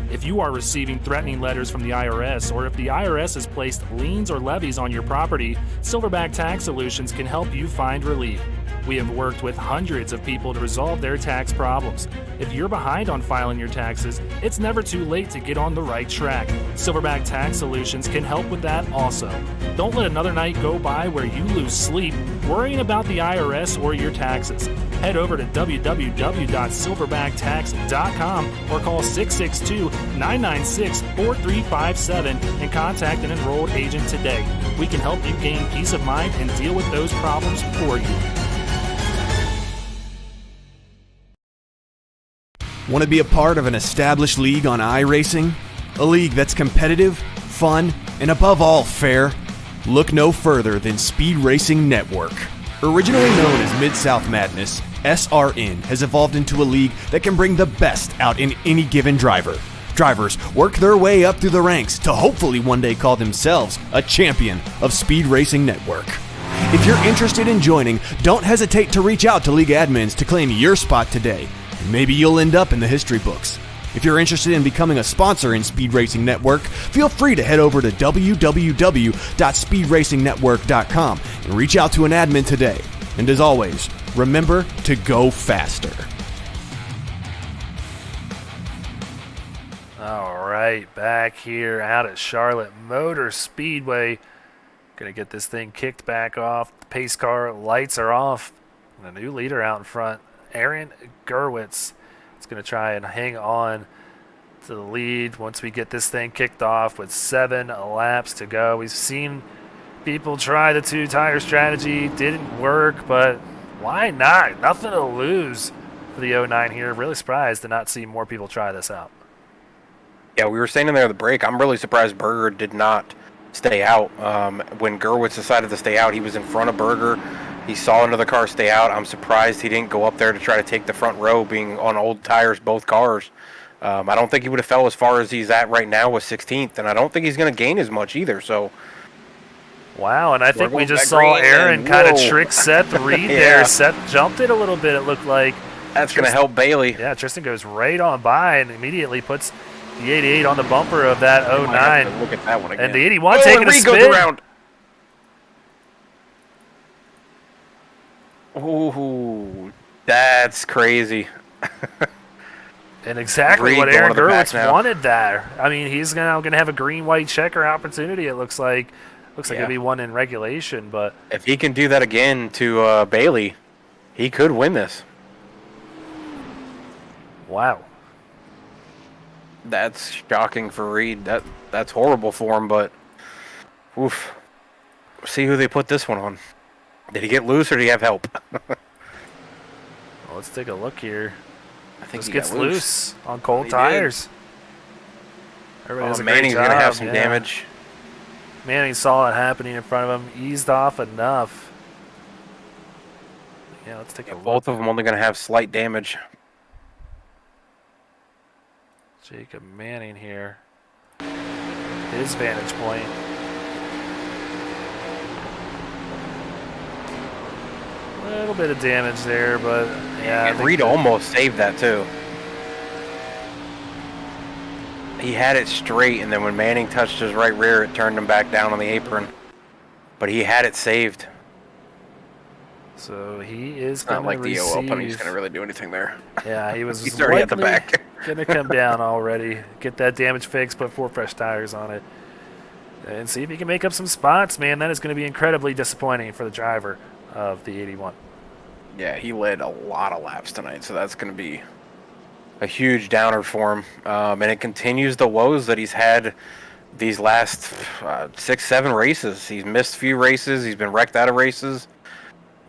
If you are receiving threatening letters from the IRS, or if the IRS has placed liens or levies on your property, Silverback Tax Solutions can help you find relief. We have worked with hundreds of people to resolve their tax problems. If you're behind on filing your taxes, it's never too late to get on the right track. Silverback Tax Solutions can help with that also. Don't let another night go by where you lose sleep worrying about the IRS or your taxes. Head over to www.silverbacttax.com or call 662-996-4357 and contact an enrolled agent today. We can help you gain peace of mind and deal with those problems for you. Want to be a part of an established league on iRacing? A league that's competitive, fun, and above all fair? Look no further than Speed Racing Network. Originally known as Mid-South Madness, SRN has evolved into a league that can bring the best out in any given driver. Drivers work their way up through the ranks to hopefully one day call themselves a champion of Speed Racing Network. If you're interested in joining, don't hesitate to reach out to league admins to claim your spot today. Maybe you'll end up in the history books. If you're interested in becoming a sponsor in Speed Racing Network, feel free to head over to www.speedracingnetwork.com and reach out to an admin today. And as always, remember to go faster. All right, back here out at Charlotte Motor Speedway. Going to get this thing kicked back off. The pace car lights are off. And a new leader out in front, Aaron Gerwitz. Is going to try and hang on to the lead once we get this thing kicked off with 7 laps to go. We've seen people try the 2-tire strategy. Didn't work, but why not? Nothing to lose for the 09 here. Really surprised to not see more people try this out. Yeah, we were saying in there at the break, I'm really surprised Berger did not stay out. When Gerwitz decided to stay out, he was in front of Berger. He saw another car stay out. I'm surprised he didn't go up there to try to take the front row, being on old tires, both cars. I don't think he would have fell as far as he's at right now with 16th, and I don't think he's going to gain as much either. So, wow, and I think we just saw Aaron kind of trick Seth Reed there. Seth jumped it a little bit, it looked like. That's going to help Bailey. Yeah, Tristan goes right on by and immediately puts the 88 on the bumper of that 09. Look at that one again. And the 81 taking a Reed spin. goes around. Ooh, that's crazy. And exactly Reed what Aaron going to the back Gerwitz now. wanted there. I mean, he's now going to have a green-white checker opportunity, it looks like. Looks like Yeah. it'll be one in regulation, but If he can do that again to Bailey, he could win this. wow. That's shocking for Reed. That's horrible for him, but oof. See who they put this one on. Did he get loose or did he have help? Well, let's take a look here. I think This he gets got loose on cold He tires. Everybody does a great Manning's job. gonna have some yeah. damage. Manning saw it happening in front of him, eased off enough. Yeah, let's take a look. Both of them only gonna have slight damage. Jacob Manning here. His vantage point. A little bit of damage there, but yeah. And Reed almost saved that too. He had it straight, and then when Manning touched his right rear, it turned him back down on the apron. But he had it saved. So he is Not going like to the receive. OL punny's going to really do anything there. Yeah, he was He's already at the back. going to come down already. Get that damage fixed, put 4 fresh tires on it. And see if he can make up some spots, man. That is going to be incredibly disappointing for the driver of the 81. Yeah, he led a lot of laps tonight, so that's going to be a huge downer for him. And it continues the woes that he's had these last 6-7 races. He's missed a few races. He's been wrecked out of races.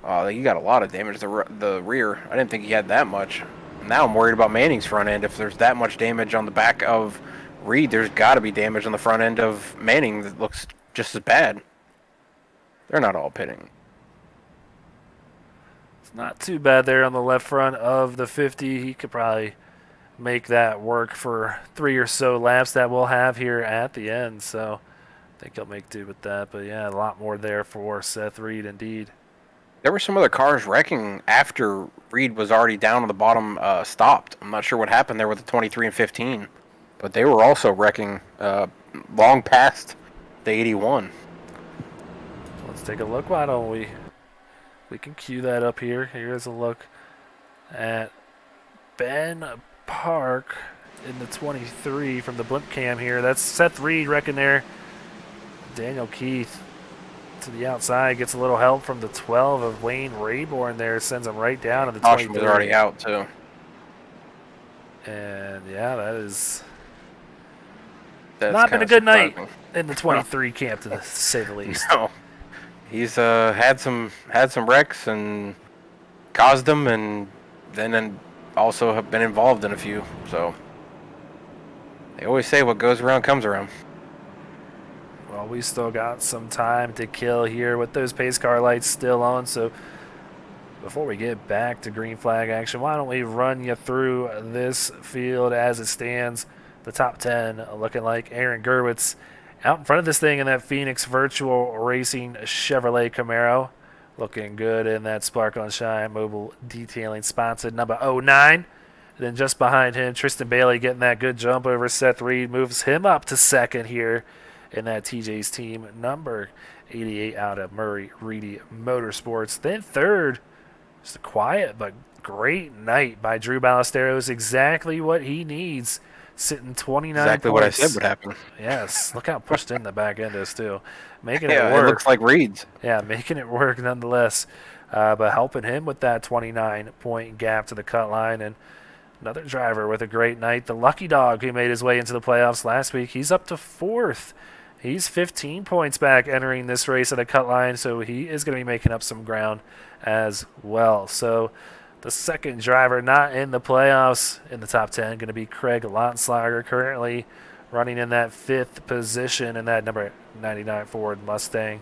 He got a lot of damage to the rear. I didn't think he had that much. Now I'm worried about Manning's front end. If there's that much damage on the back of Reed, there's got to be damage on the front end of Manning that looks just as bad. They're not all pitting. It's not too bad there on the left front of the 50. He could probably make that work for 3 or so laps that we'll have here at the end. So I think he'll make do with that. But yeah, a lot more there for Seth Reed indeed. There were some other cars wrecking after Reed was already down on the bottom, stopped. I'm not sure what happened there with the 23 and 15, but they were also wrecking long past the 81. Let's take a look. Why don't we? We can cue that up here. Here's a look at Ben Park in the 23 from the blimp cam here. That's Seth Reed wrecking there. Daniel Keith to the outside, gets a little help from the 12 of Wayne Rayborn there, sends him right down to the 23. Caution was already out too. And yeah, that's That's been a kinda good night surprising. in the 23 camp, to say the least. No, he's had some wrecks and caused them, and then also have been involved in a few. So they always say what goes around comes around. Well, we still got some time to kill here with those pace car lights still on. So before we get back to green flag action, why don't we run you through this field as it stands? The top 10 looking like Aaron Gerwitz out in front of this thing in that Phoenix Virtual Racing Chevrolet Camaro. Looking good in that Spark on Shine Mobile Detailing sponsored number 09. And then just behind him, Tristan Bailey getting that good jump over Seth Reed, moves him up to second here in that TJ's team number 88 out of Murray Reedy Motorsports. Then third, just a quiet but great night by Drew Ballesteros. Exactly what he needs, sitting 29 Exactly points. what I said would happen. Yes, look how pushed in the back end is too. Making it Yeah, work. it looks like Reed's. Yeah, making it work nonetheless. But helping him with that 29-point gap to the cut line. And another driver with a great night, the Lucky Dog, who made his way into the playoffs last week. He's up to fourth. He's 15 points back entering this race at the cut line, so he is going to be making up some ground as well. So the second driver not in the playoffs in the top 10 going to be Craig Lautenschlager, currently running in that fifth position in that number 99 Ford Mustang.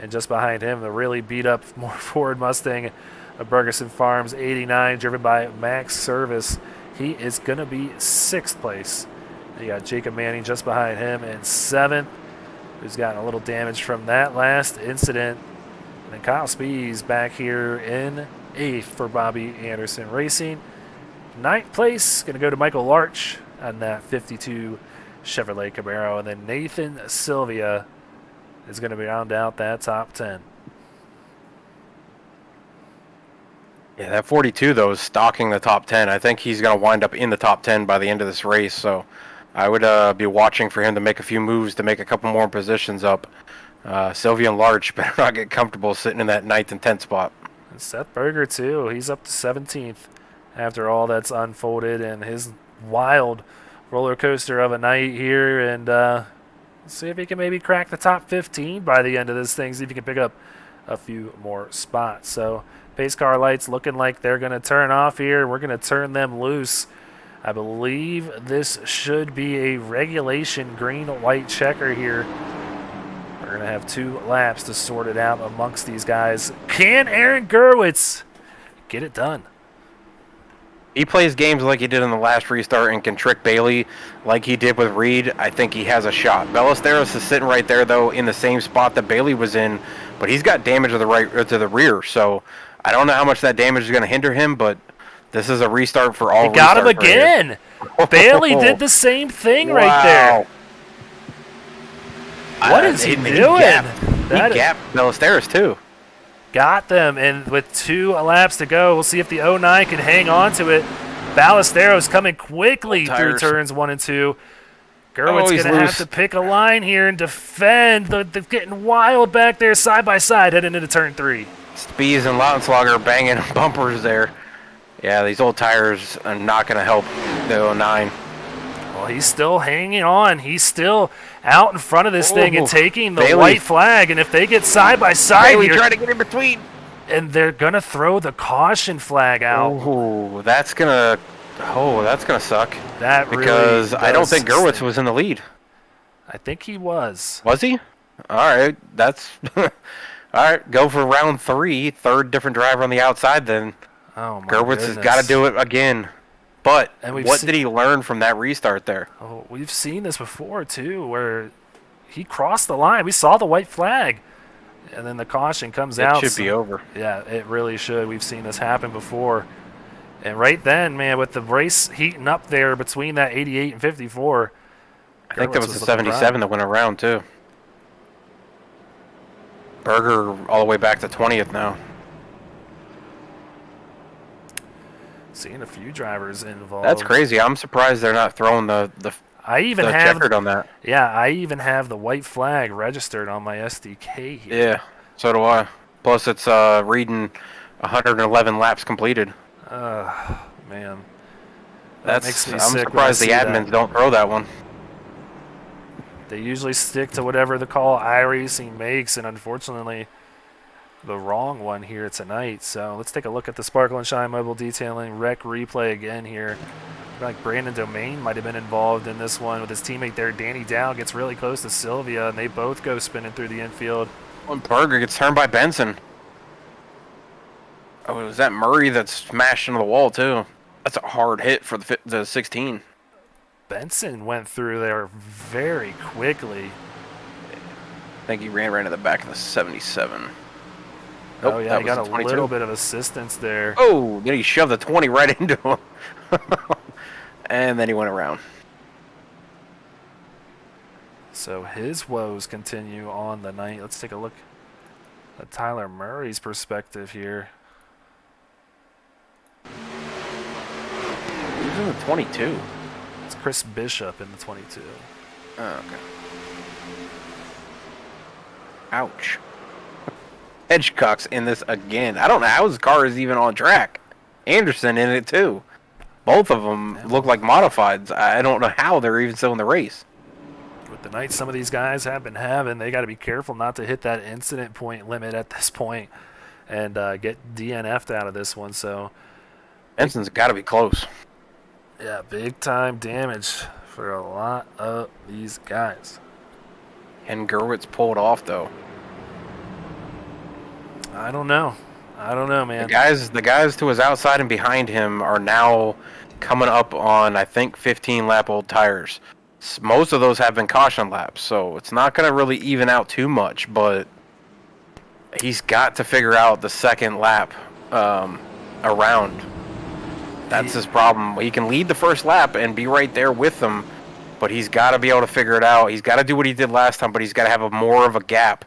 And just behind him, the really beat-up more Ford Mustang of Bergerson Farms 89, driven by Max Service. He is going to be sixth place. You got Jacob Manning just behind him in seventh, who's gotten a little damage from that last incident. And then Kyle Spees back here in eighth for Bobby Anderson Racing. Ninth place going to go to Michael Larch on that 52 Chevrolet Camaro. And then Nathan Sylvia is going to round out that top 10. Yeah, that 42, though, is stalking the top 10. I think he's going to wind up in the top 10 by the end of this race, so I would be watching for him to make a few moves to make a couple more positions up. Sylvia and Larch better not get comfortable sitting in that 9th and 10th spot. And Seth Berger, too. He's up to 17th after all that's unfolded and his wild roller coaster of a night here. And see if he can maybe crack the top 15 by the end of this thing, see if he can pick up a few more spots. So pace car lights looking like they're going to turn off here. We're going to turn them loose. I believe this should be a regulation green-white checker here. We're going to have 2 laps to sort it out amongst these guys. Can Aaron Gerwitz get it done? he plays games like he did in the last restart and can trick Bailey like he did with Reed, I think he has a shot. Ballesteros is sitting right there, though, in the same spot that Bailey was in, but he's got damage to the right or to the rear, so I don't know how much that damage is going to hinder him, but this is a restart for all. He got him again. Bailey did the same thing right there. What is he doing? He gapped Ballesteros, too. Got them, and with 2 laps to go, we'll see if the 09 can hang on to it. Ballesteros coming quickly through turns 1 and 2. Gerwit's going to have to pick a line here and defend. They're getting wild back there, side by side, heading into turn 3. Spies and Lautenschlager are banging bumpers there. Yeah, these old tires are not going to help the 09. Well, he's still hanging on. He's still out in front of this thing and taking the white flag. And if they get side by side Bailey here, trying to get in between, and they're gonna throw the caution flag out. Oh, that's gonna suck. That because really I don't think Gerwitz was in the lead. I think he was. Was he? All right, that's all right. Go for round 3, third different driver on the outside. Then Gerwitz has got to do it again. But what did he learn from that restart there? Oh, we've seen this before, too, where he crossed the line. We saw the white flag, and then the caution comes out. It should be over. Yeah, it really should. We've seen this happen before. And right then, man, with the race heating up there between that 88 and 54. I think that was the 77 that went around, too. Berger all the way back to 20th now. Seeing a few drivers involved. That's crazy. I'm surprised they're not throwing the checkered on that. Yeah, I even have the white flag registered on my SDK here. Yeah, so do I. Plus, it's reading 111 laps completed. Man. That makes me I'm sick surprised the admins don't throw that one. They usually stick to whatever the call iRacing makes, and unfortunately, the wrong one here tonight. So let's take a look at the Sparkle and Shine Mobile Detailing Rec replay again here. I feel like Brandon Domain might have been involved in this one with his teammate there. Danny Dow gets really close to Sylvia, and they both go spinning through the infield. And Berger gets turned by Benson. Oh, was that Murray that smashed into the wall, too? That's a hard hit for the 16. Benson went through there very quickly. I think he ran right in the back of the 77. Oh, yeah, he got a little bit of assistance there. Oh, he shoved the 20 right into him. And then he went around. So his woes continue on the night. Let's take a look at Tyler Murray's perspective here. Who's in the 22? It's Chris Bishop in the 22. Oh, okay. Ouch. Hedgecock's in this again. I don't know how his car is even on track. Anderson in it too. Both of them look like modifieds. I don't know how they're even still in the race. With the night some of these guys have been having, they got to be careful not to hit that incident point limit at this point and get DNF'd out of this one. So Benson's got to be close. Yeah, big time damage for a lot of these guys. And Gerwitz pulled off though. I don't know, man. The guys to his outside and behind him are now coming up on, I think, 15-lap old tires. Most of those have been caution laps, so it's not going to really even out too much, but he's got to figure out the second lap around. That's his problem. He can lead the first lap and be right there with them, but he's got to be able to figure it out. He's got to do what he did last time, but he's got to have more of a gap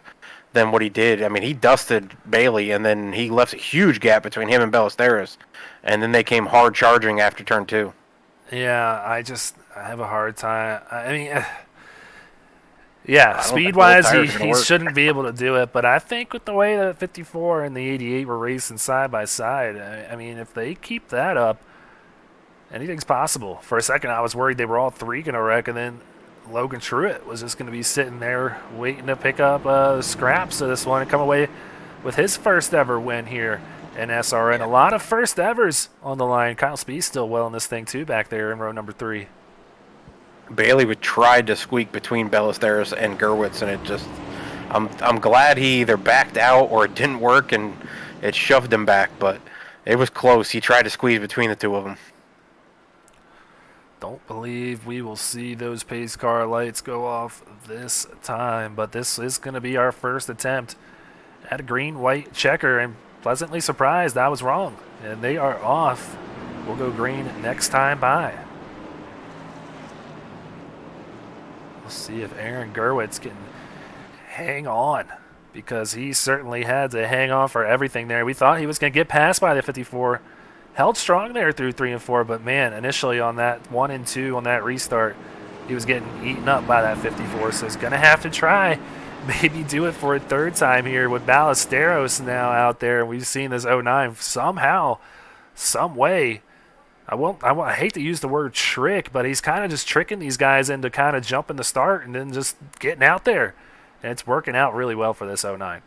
than what he did. I mean, he dusted Bailey, and then he left a huge gap between him and Ballesteros, and then they came hard charging after turn 2. Yeah, I have a hard time. I mean, yeah, speed-wise, he shouldn't be able to do it, but I think with the way the 54 and the 88 were racing side by side, I mean, if they keep that up, anything's possible. For a second, I was worried they were all three going to wreck, and then Logan Truitt was just going to be sitting there waiting to pick up scraps of this one and come away with his first ever win here in SRN. A lot of first evers on the line. Kyle Speed's still well in this thing too back there in row number 3. Bailey would try to squeak between Ballesteros and Gerwitz, and it just I'm glad he either backed out or it didn't work and it shoved him back, but it was close. He tried to squeeze between the two of them. Don't believe we will see those pace car lights go off this time, but this is going to be our first attempt at a green-white checker, and pleasantly surprised I was wrong. And they are off. We'll go green next time by. We'll see if Aaron Gerwitz can hang on, because he certainly had to hang on for everything there. We thought he was going to get passed by the 54. Held strong there through 3 and 4, but man, initially on that 1 and 2 on that restart, he was getting eaten up by that 54. So he's going to have to try, maybe do it for a third time here with Ballesteros now out there. We've seen this 09 somehow, some way. I hate to use the word trick, but he's kind of just tricking these guys into kind of jumping the start and then just getting out there. And it's working out really well for this 09.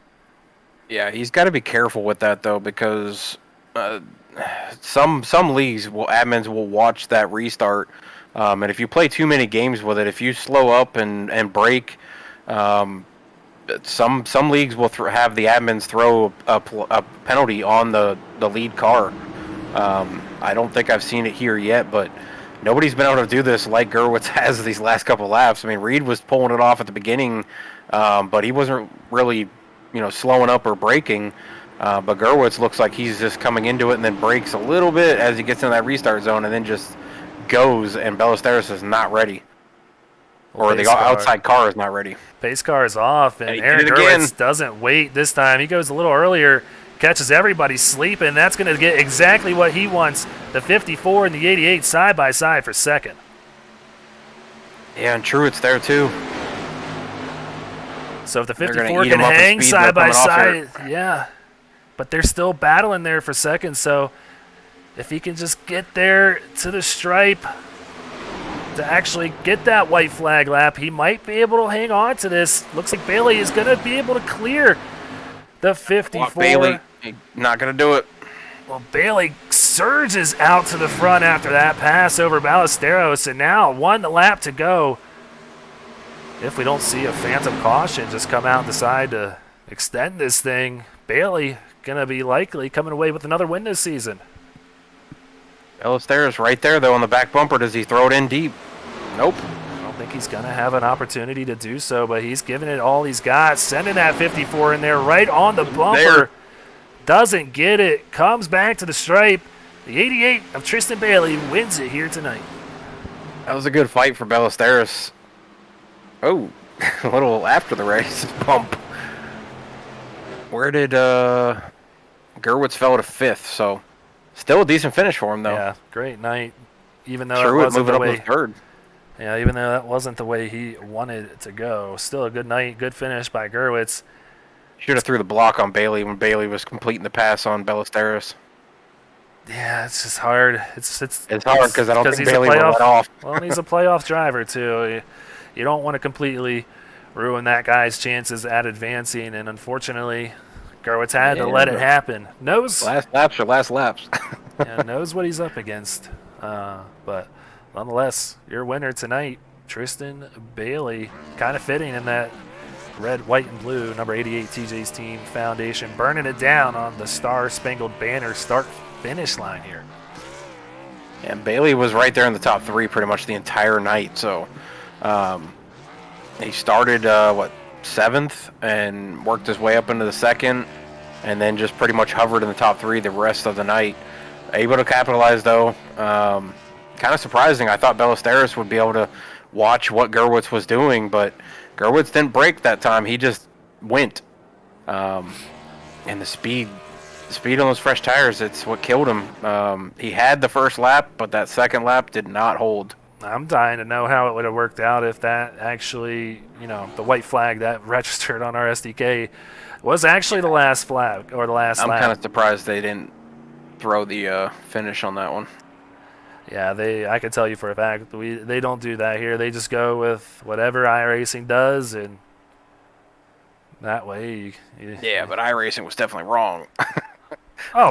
Yeah, he's got to be careful with that, though, because some leagues admins will watch that restart, and if you play too many games with it, if you slow up and break, some leagues will have the admins throw a penalty on the lead car. I don't think I've seen it here yet, but nobody's been able to do this like Gerwitz has these last couple laps. I mean, Reed was pulling it off at the beginning, but he wasn't really, slowing up or braking. But Gerwitz looks like he's just coming into it and then brakes a little bit as he gets into that restart zone and then just goes, and Ballesteros is not ready. Or the outside car is not ready. Pace car is off, and Aaron Gerwitz doesn't wait this time. He goes a little earlier, catches everybody sleeping. That's going to get exactly what he wants. The 54 and the 88 side by side for second. Yeah, and Truett's there too. So if the 54 can hang side by side, yeah. But they're still battling there for second. So if he can just get there to the stripe to actually get that white flag lap, he might be able to hang on to this. Looks like Bailey is going to be able to clear the 54. Bailey, not going to do it. Well, Bailey surges out to the front after that pass over Ballesteros, and now 1 lap to go. If we don't see a phantom caution just come out and decide to extend this thing, Bailey going to be likely coming away with another win this season. Ballesteros right there, though, on the back bumper. Does he throw it in deep? Nope. I don't think he's going to have an opportunity to do so, but he's giving it all he's got, sending that 54 in there right on the bumper. There. Doesn't get it, comes back to the stripe. The 88 of Tristan Bailey wins it here tonight. That was a good fight for Ballesteros. Oh, a little after the race bump. Where did Gerwitz fell to 5th, so still a decent finish for him, though. Yeah, great night. Even though Truett moving up to 3rd. Yeah, even though that wasn't the way he wanted it to go. Still a good night, good finish by Gerwitz. Should have threw the block on Bailey when Bailey was completing the pass on Ballesteros. Yeah, it's just hard. It's hard because I don't think Bailey will let off. Well, he's a playoff driver, too. You don't want to completely ruin that guy's chances at advancing, and unfortunately, Gerwitz had to let it happen. Knows last laps are last laps. yeah, knows what he's up against. But nonetheless, your winner tonight, Tristan Bailey, kind of fitting in that red, white, and blue, number 88 TJ's Team Foundation, burning it down on the Star-Spangled Banner start-finish line here. And Bailey was right there in the top 3 pretty much the entire night, so he started 7th and worked his way up into the 2nd, and then just pretty much hovered in the top 3 the rest of the night. Able to capitalize, though. Kind of surprising. I thought Ballesteros would be able to watch what Gerwitz was doing, but Gerwitz didn't break that time. He just went. And the speed on those fresh tires, it's what killed him. He had the first lap, but that second lap did not hold. I'm dying to know how it would have worked out if that actually, the white flag that registered on our SDK was actually the last flag or the last lap. I'm kind of surprised they didn't throw the finish on that one. Yeah, I can tell you for a fact they don't do that here. They just go with whatever iRacing does, and that way. Yeah, but iRacing was definitely wrong.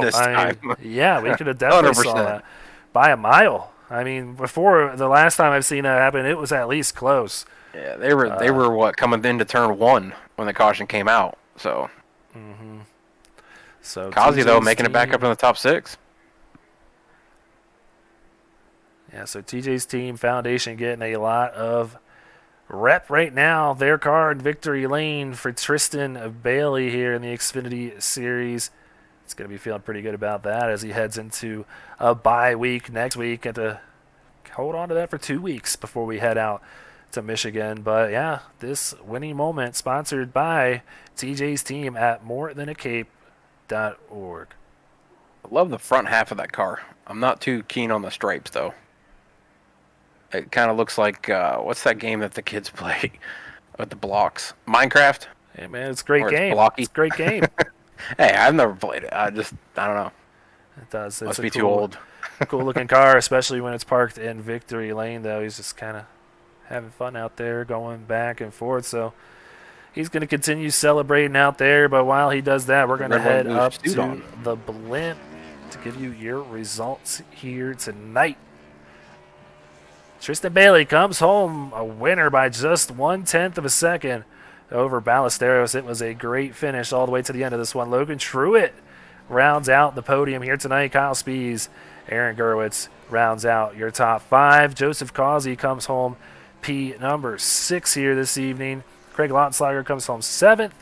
This time. Yeah, we could have definitely 100%. saw that by a mile. I mean, before the last time I've seen that happen, it was at least close. Yeah, they were coming into turn 1 when the caution came out. So. Mm-hmm. So Kazi though making it back up in the top 6. Yeah, so TJ's team, Foundation, getting a lot of rep right now. Their car in victory lane for Tristan Bailey here in the Xfinity Series. It's going to be feeling pretty good about that as he heads into a bye week next week, and to hold on to that for 2 weeks before we head out to Michigan. But yeah, this winning moment sponsored by TJ's team at morethanAcape.org. I love the front half of that car. I'm not too keen on the stripes, though. It kind of looks like, what's that game that the kids play with the blocks? Minecraft? Hey, man, it's a great Or it's game. blocky. It's a great game. Hey, I've never played it. I don't know. It does. It's Must a be cool, too old. cool looking car, especially when it's parked in victory lane, though. He's just kind of having fun out there, going back and forth. So he's going to continue celebrating out there. But while he does that, we're going to head up to the blimp to give you your results here tonight. Tristan Bailey comes home a winner by just 1/10 of a second over Ballesteros. It was a great finish all the way to the end of this one. Logan Truitt rounds out the podium here tonight. Kyle Spees, Aaron Gerwitz rounds out your top 5. Joseph Causey comes home P number 6 here this evening. Craig Lautenslager comes home 7th.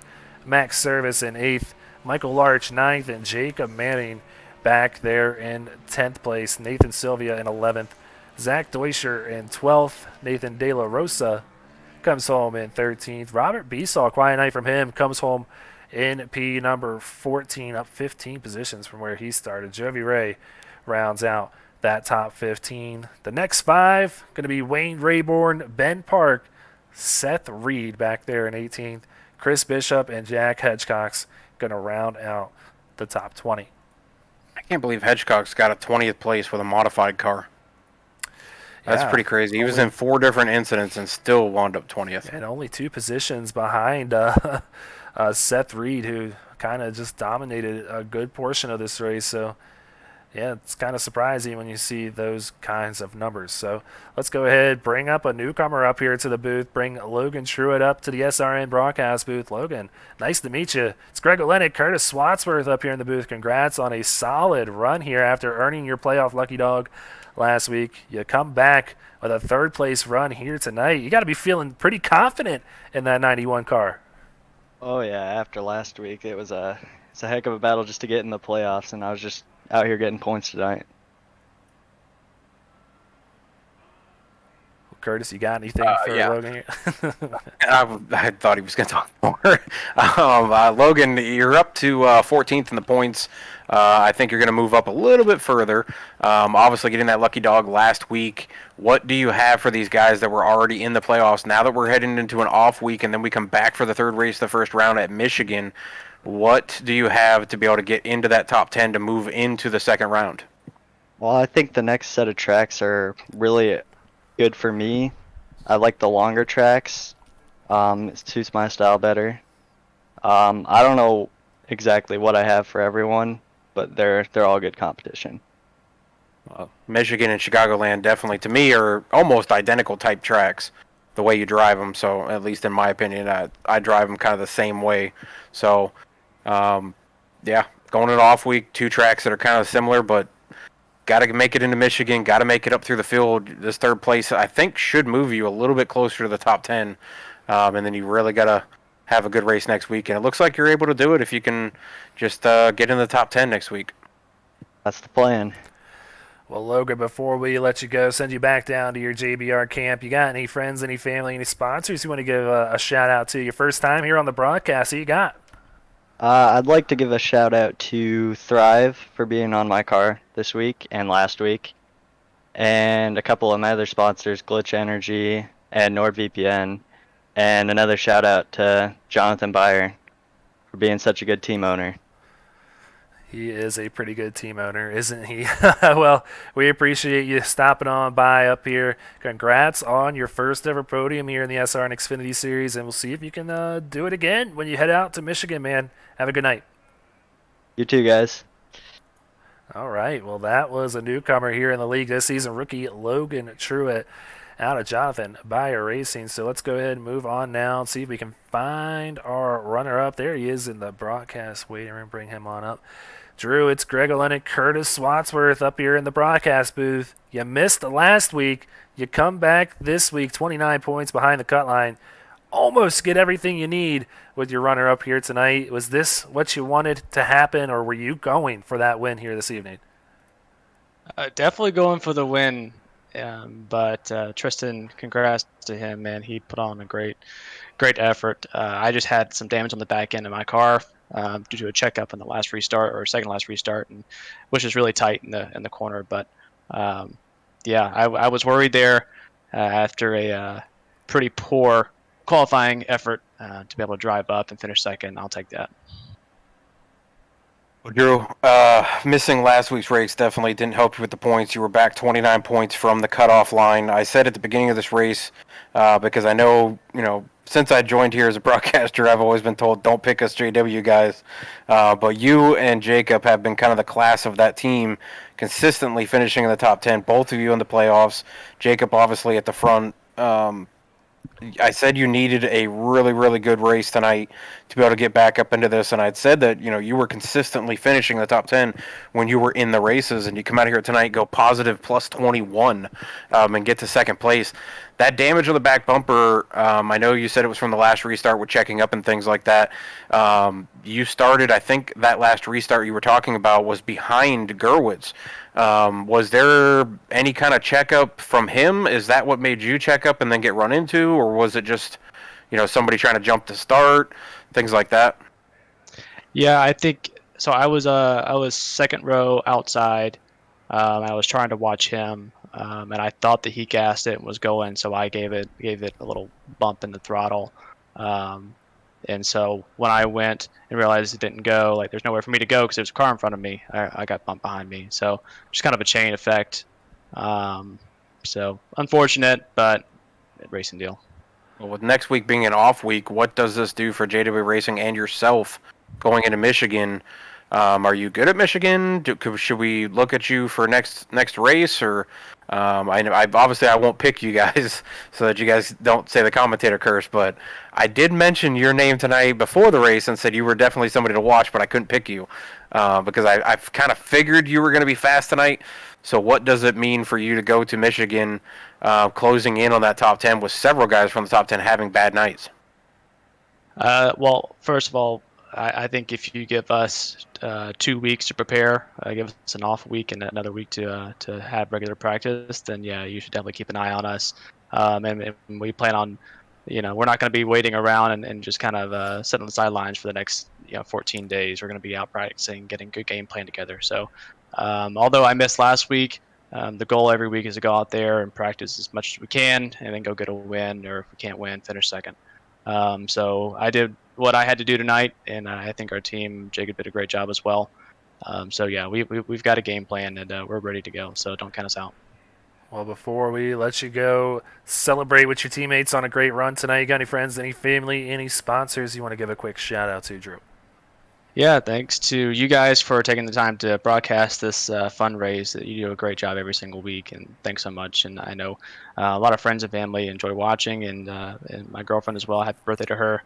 Max Service in 8th. Michael Larch 9th. And Jacob Manning back there in 10th place. Nathan Sylvia in 11th. Zach Deutscher in 12th. Nathan De La Rosa comes home in 13th. Robert Besaw, quiet night from him, comes home in P number 14, up 15 positions from where he started. Jovi Ray rounds out that top 15. The next 5 going to be Wayne Rayborn, Ben Park, Seth Reed back there in 18th. Chris Bishop and Jack Hedgecock's going to round out the top 20. I can't believe Hedgecock's got a 20th place with a modified car. That's pretty crazy. He was in 4 different incidents and still wound up 20th. And only 2 positions behind Seth Reed, who kind of just dominated a good portion of this race. So, yeah, it's kind of surprising when you see those kinds of numbers. So let's go ahead, bring up a newcomer up here to the booth. Bring Logan Truitt up to the SRN broadcast booth. Logan, nice to meet you. It's Greg Olenek, Curtis Swatsworth up here in the booth. Congrats on a solid run here after earning your playoff lucky dog last week. You come back with a 3rd place run here tonight. You got to be feeling pretty confident in that 91 car. Oh yeah, after last week it's a heck of a battle just to get in the playoffs, and I was just out here getting points tonight. Curtis, you got anything for Logan here? I thought he was going to talk more. Logan, you're up to 14th in the points. I think you're going to move up a little bit further. Obviously, getting that lucky dog last week. What do you have for these guys that were already in the playoffs? Now that we're heading into an off week and then we come back for the 3rd race, the 1st round at Michigan, what do you have to be able to get into that top 10 to move into the 2nd round? Well, I think the next set of tracks are really good for me. I like the longer tracks. It suits my style better. I don't know exactly what I have for everyone, but they're all good competition. Michigan and Chicagoland definitely, to me, are almost identical type tracks, the way you drive them. So, at least in my opinion, I drive them kind of the same way. So, going in off week, 2 tracks that are kind of similar, but got to make it into Michigan, got to make it up through the field. This 3rd place, I think, should move you a little bit closer to the top 10. And then you really got to have a good race next week. And it looks like you're able to do it if you can just get in the top 10 next week. That's the plan. Well, Logan, before we let you go, send you back down to your JBR camp, you got any friends, any family, any sponsors you want to give a shout-out to? Your first time here on the broadcast, who you got? I'd like to give a shout out to Thrive for being on my car this week and last week, and a couple of my other sponsors, Glitch Energy and NordVPN, and another shout out to Jonathan Byer for being such a good team owner. He is a pretty good team owner, isn't he? Well, we appreciate you stopping on by up here. Congrats on your first ever podium here in the SRN Xfinity Series, and we'll see if you can do it again when you head out to Michigan, man. Have a good night. You too, guys. All right. Well, that was a newcomer here in the league this season, rookie Logan Truitt. out of Jonathan Bayer Racing. So let's go ahead and move on now and see if we can find our runner-up. There he is in the broadcast waiting room. Bring him on up. Drew, it's Greg Olenek, Curtis Wadsworth up here in the broadcast booth. You missed last week. You come back this week, 29 points behind the cut line. Almost get everything you need with your runner-up here tonight. Was this what you wanted to happen, or were you going for that win here this evening? Definitely going for the win. But Tristan, congrats to him, man. He put on a great effort. I just had some damage on the back end of my car due to a checkup in the last restart or second last restart, and which is really tight in the corner. But I was worried there after a pretty poor qualifying effort to be able to drive up and finish second. I'll take that. Well, Drew, missing last week's race definitely didn't help you with the points. You were back 29 points from the cutoff line. I said at the beginning of this race, because I know, since I joined here as a broadcaster, I've always been told, don't pick us JW guys. But you and Jacob have been kind of the class of that team, consistently finishing in the top 10, both of you in the playoffs. Jacob obviously at the front. I said you needed a really, really good race tonight to be able to get back up into this, and I'd said that you were consistently finishing the top 10 when you were in the races, and you come out here tonight, go positive plus 21, and get to second place. That damage on the back bumper, I know you said it was from the last restart with checking up and things like that. You started, I think that last restart you were talking about was behind Gerwitz. Was there any kind of checkup from him? Is that what made you check up and then get run into, or was it just, somebody trying to jump the start, things like that? Yeah, I think so. I was second row outside. I was trying to watch him, and I thought that he gassed it and was going, so I gave it a little bump in the throttle. And so when I went and realized it didn't go, like there's nowhere for me to go because there was a car in front of me, I got bumped behind me. So just kind of a chain effect. So unfortunate, but racing deal. Well, with next week being an off week, what does this do for JW Racing and yourself going into Michigan? Are you good at Michigan? Should we look at you for next race? Or obviously I won't pick you guys so that you guys don't say the commentator curse. But I did mention your name tonight before the race and said you were definitely somebody to watch, but I couldn't pick you because I've kind of figured you were going to be fast tonight. So what does it mean for you to go to Michigan, closing in on that top 10 with several guys from the top 10 having bad nights? Well, first of all, I think if you give us 2 weeks to prepare, give us an off week and another week to have regular practice, then yeah, you should definitely keep an eye on us. And we plan on, we're not going to be waiting around and just kind of sitting on the sidelines for the next 14 days. We're going to be out practicing, getting good game plan together. So although I missed last week, the goal every week is to go out there and practice as much as we can and then go get a win, or if we can't win, finish second. So I did what I had to do tonight, and I think our team, Jacob, did a great job as well. So yeah, we've got a game plan, and we're ready to go. So don't count us out. Well, before we let you go, celebrate with your teammates on a great run tonight. You got any friends, any family, any sponsors you want to give a quick shout out to, Drew? Yeah, thanks to you guys for taking the time to broadcast this fundraise. You do a great job every single week, and thanks so much. And I know a lot of friends and family enjoy watching, and my girlfriend as well. Happy birthday to her.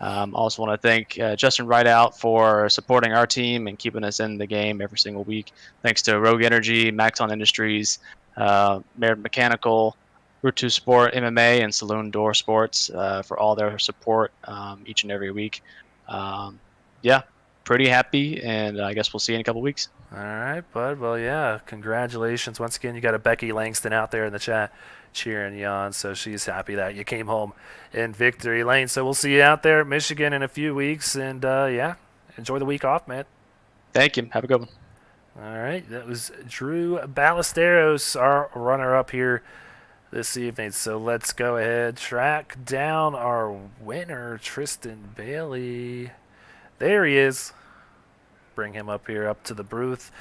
Also want to thank Justin Rideout for supporting our team and keeping us in the game every single week. Thanks to Rogue Energy, Maxon Industries, Merit Mechanical, Route 2 Sport, MMA, and Saloon Door Sports for all their support each and every week. Yeah, pretty happy, and I guess we'll see you in a couple weeks. All right, bud. Well, yeah, congratulations. Once again, you got a Becky Langston out there in the chat cheering you on, so she's happy that you came home in victory lane. So we'll see you out there at Michigan in a few weeks, and yeah, enjoy the week off, man. Thank you. Have a good one. All right, that was Drew Ballesteros, our runner-up here this evening. So let's go ahead, track down our winner, Tristan Bailey. There he is. Bring him up here, up to the booth.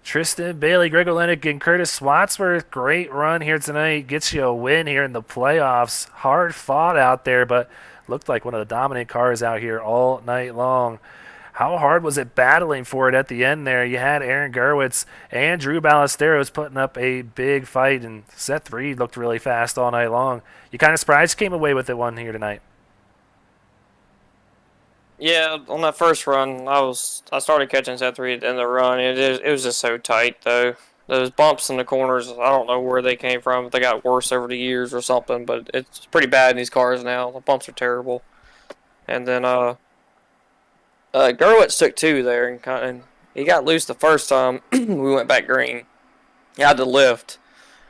Tristan Bailey, Greg Olenek, and Curtis Wadsworth. Great run here tonight. Gets you a win here in the playoffs. Hard fought out there, but looked like one of the dominant cars out here all night long. how hard was it battling for it at the end there? You had Aaron Gerwitz and Drew Ballesteros putting up a big fight, and set 3 looked really fast all night long. You kind of surprised came away with it one here tonight. Yeah, on that first run, I started catching set 3 in the run. It was just so tight though. Those bumps in the corners, I don't know where they came from. If they got worse over the years or something, but it's pretty bad in these cars now. The bumps are terrible. And then Gerwitz took 2 there, and he got loose the first time we went back green. He had to lift.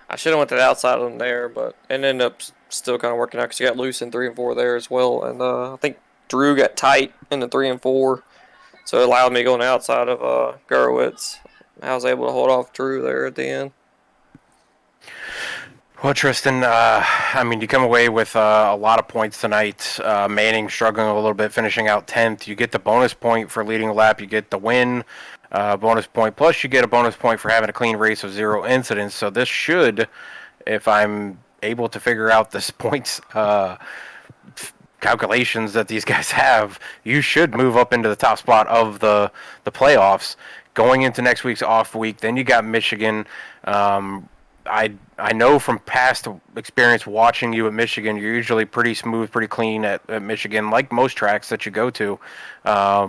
I should have went to the outside of him there, but it ended up still kind of working out because he got loose in 3 and 4 there as well. And I think Drew got tight in the 3 and 4, so it allowed me to go on the outside of Gerwitz. I was able to hold off Drew there at the end. Well, Tristan, I mean, you come away with a lot of points tonight. Manning struggling a little bit, finishing out 10th. You get the bonus point for leading a lap. You get the win bonus point. Plus, you get a bonus point for having a clean race of 0 incidents. So this should, if I'm able to figure out this points calculations that these guys have, you should move up into the top spot of the playoffs. Going into next week's off week, then you got Michigan. I know from past experience watching you at Michigan, you're usually pretty smooth, pretty clean at Michigan, like most tracks that you go to. Are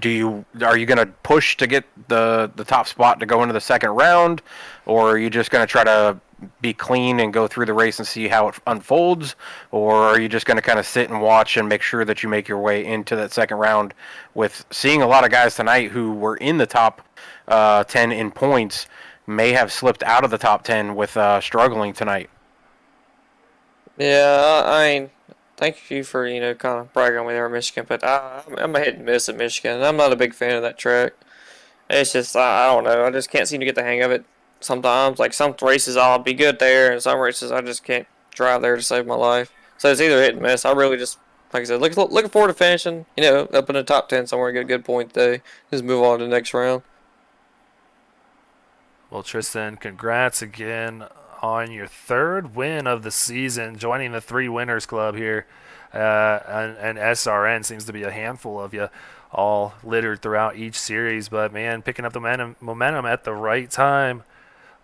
you going to push to get the top spot to go into the second round, or are you just going to try to be clean and go through the race and see how it unfolds, or are you just going to kind of sit and watch and make sure that you make your way into that second round? With seeing a lot of guys tonight who were in the top 10 in points may have slipped out of the top 10 with struggling tonight. Yeah, I mean, thank you for kind of bragging on me there at Michigan, but I'm a hit and miss at Michigan. I'm not a big fan of that track. It's just I don't know. I just can't seem to get the hang of it. Sometimes, like some races, I'll be good there, and some races I just can't drive there to save my life. So it's either hit and miss. I really just, like I said, looking forward to finishing, up in the top 10 somewhere, get a good point today. Just move on to the next round. Well, Tristan, congrats again on your 3rd win of the season, joining the 3 winners club here. And SRN seems to be a handful of you, all littered throughout each series. But, man, picking up the momentum at the right time.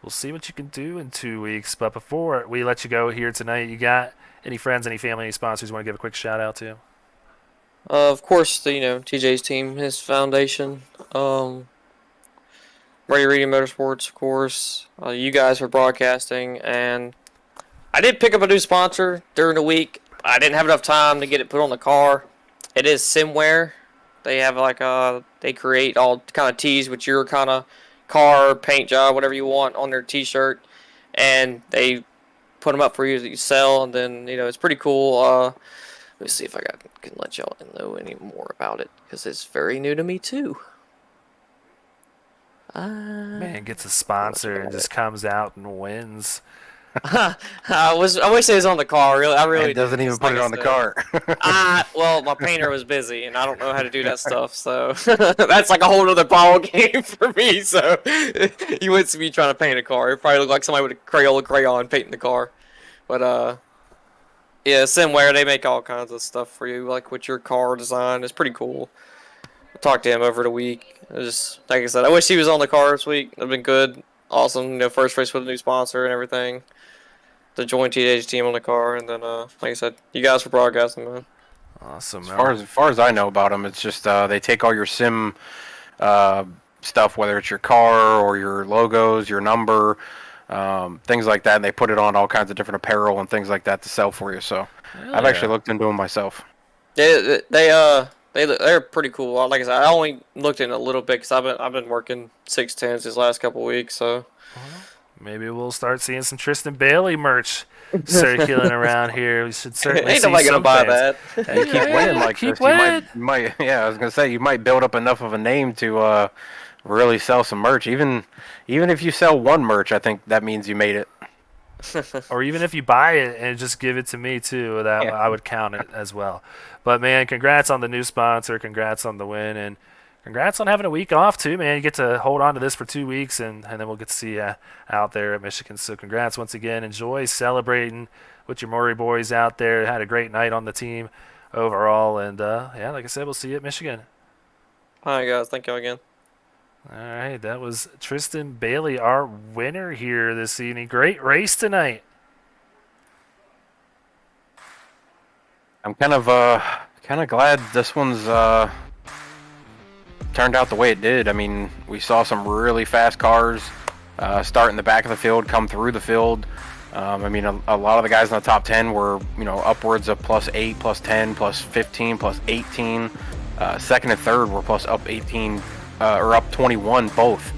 We'll see what you can do in 2 weeks. But before we let you go here tonight, you got any friends, any family, any sponsors you want to give a quick shout out to? Of course, TJ's team, his foundation. Ready Reading Motorsports, of course. You guys for broadcasting. And I did pick up a new sponsor during the week. I didn't have enough time to get it put on the car. It is Simware. They have they create all kind of tees with your kind of car, paint job, whatever you want on their t-shirt, and they put them up for you that you sell, and then it's pretty cool. Let me see if I can let y'all know any more about it, because it's very new to me too. Man gets a sponsor and just comes out and wins. I wish it was on the car. Really, I really It doesn't even put it on the car. Well, my painter was busy, and I don't know how to do that stuff. So that's like a whole other ball game for me. So you wouldn't see me trying to paint a car. It probably looked like somebody with a crayon painting the car. But yeah, Simware, they make all kinds of stuff for you, like with your car design. It's pretty cool. I talked to him over the week. Just like I said, I wish he was on the car this week. It'd been good, awesome. First race with a new sponsor and everything. To join TJ's team on the car, and then like I said, you guys for broadcasting, man. Awesome. As far as I know about them, it's just they take all your sim stuff, whether it's your car or your logos, your number, things like that, and they put it on all kinds of different apparel and things like that to sell for you. So I've actually looked into them myself. They're pretty cool. Like I said, I only looked in a little bit because I've been working 610s these last couple of weeks, so. Maybe we'll start seeing some Tristan Bailey merch circulating around here. We should certainly Ain't see nobody gonna buy fans. that. And keep winning like keep this. winning. You might, yeah, I was gonna say you might build up enough of a name to really sell some merch. Even if you sell one merch, I think that means you made it. Or even if you buy it and just give it to me too, I would count it as well. But man, congrats on the new sponsor, congrats on the win, and congrats on having a week off too, man. You get to hold on to this for 2 weeks, and then we'll get to see you out there at Michigan. So congrats once again. Enjoy celebrating with your Murray boys out there. Had a great night on the team overall, and yeah, like I said, we'll see you at Michigan. All right, guys. Thank y'all again. All right, that was Tristan Bailey, our winner here this evening. Great race tonight. I'm kind of glad this one's turned out the way it did. I mean, we saw some really fast cars start in the back of the field, come through the field. I mean, a lot of the guys in the top 10 were, upwards of +8, +10, +15, +18. Second and third were plus up 18 or up 21 both.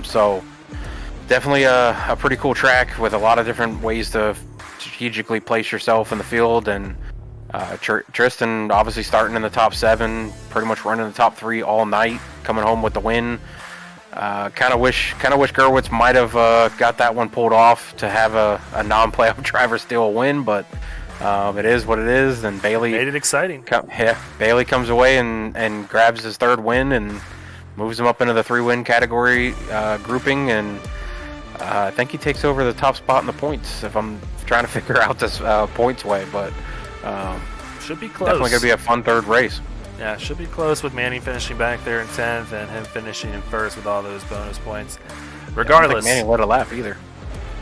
So definitely a pretty cool track with a lot of different ways to strategically place yourself in the field. And Tristan obviously starting in the top 7, pretty much running the top 3 all night, coming home with the win. Kind of wish Gerwitz might have got that one pulled off to have a non-playoff driver steal a win, but it is what it is. And Bailey Made it exciting. Bailey comes away and grabs his 3rd win and moves him up into the 3-win category grouping, and I think he takes over the top spot in the points if I'm trying to figure out this points way, but should be close. Definitely going to be a fun 3rd race. Yeah, should be close with Manning finishing back there in 10th and him finishing in 1st with all those bonus points. Regardless, I don't think Manning let a lap either.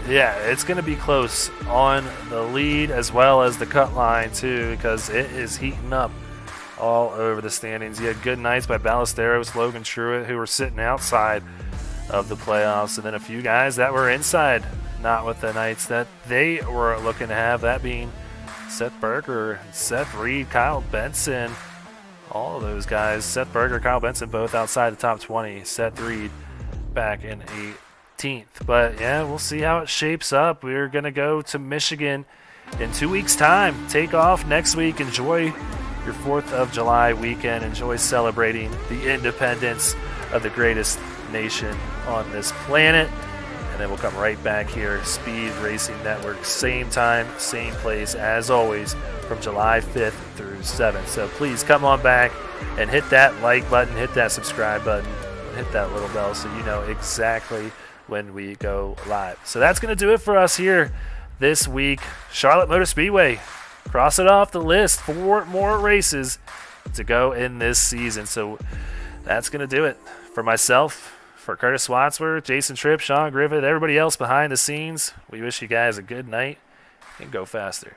Yeah, it's going to be close on the lead as well as the cut line too, because it is heating up all over the standings. You had good nights by Ballesteros, Logan Truitt, who were sitting outside of the playoffs, and then a few guys that were inside, not with the nights that they were looking to have, that being Seth Berger, Seth Reed, Kyle Benson. All of those guys, Seth Berger, Kyle Benson, both outside the top 20. Seth Reed back in 18th. But, yeah, we'll see how it shapes up. We're going to go to Michigan in 2 weeks' time. Take off next week. Enjoy your 4th of July weekend. Enjoy celebrating the independence of the greatest nation on this planet. And then we'll come right back here, Speed Racing Network, same time, same place, as always, from July 5th through 7th. So please come on back and hit that like button, hit that subscribe button, hit that little bell so you know exactly when we go live. So that's going to do it for us here this week. Charlotte Motor Speedway, cross it off the list. 4 more races to go in this season. So that's going to do it for myself. For Curtis Wadsworth, Jason Tripp, Sean Griffith, everybody else behind the scenes, we wish you guys a good night and go faster.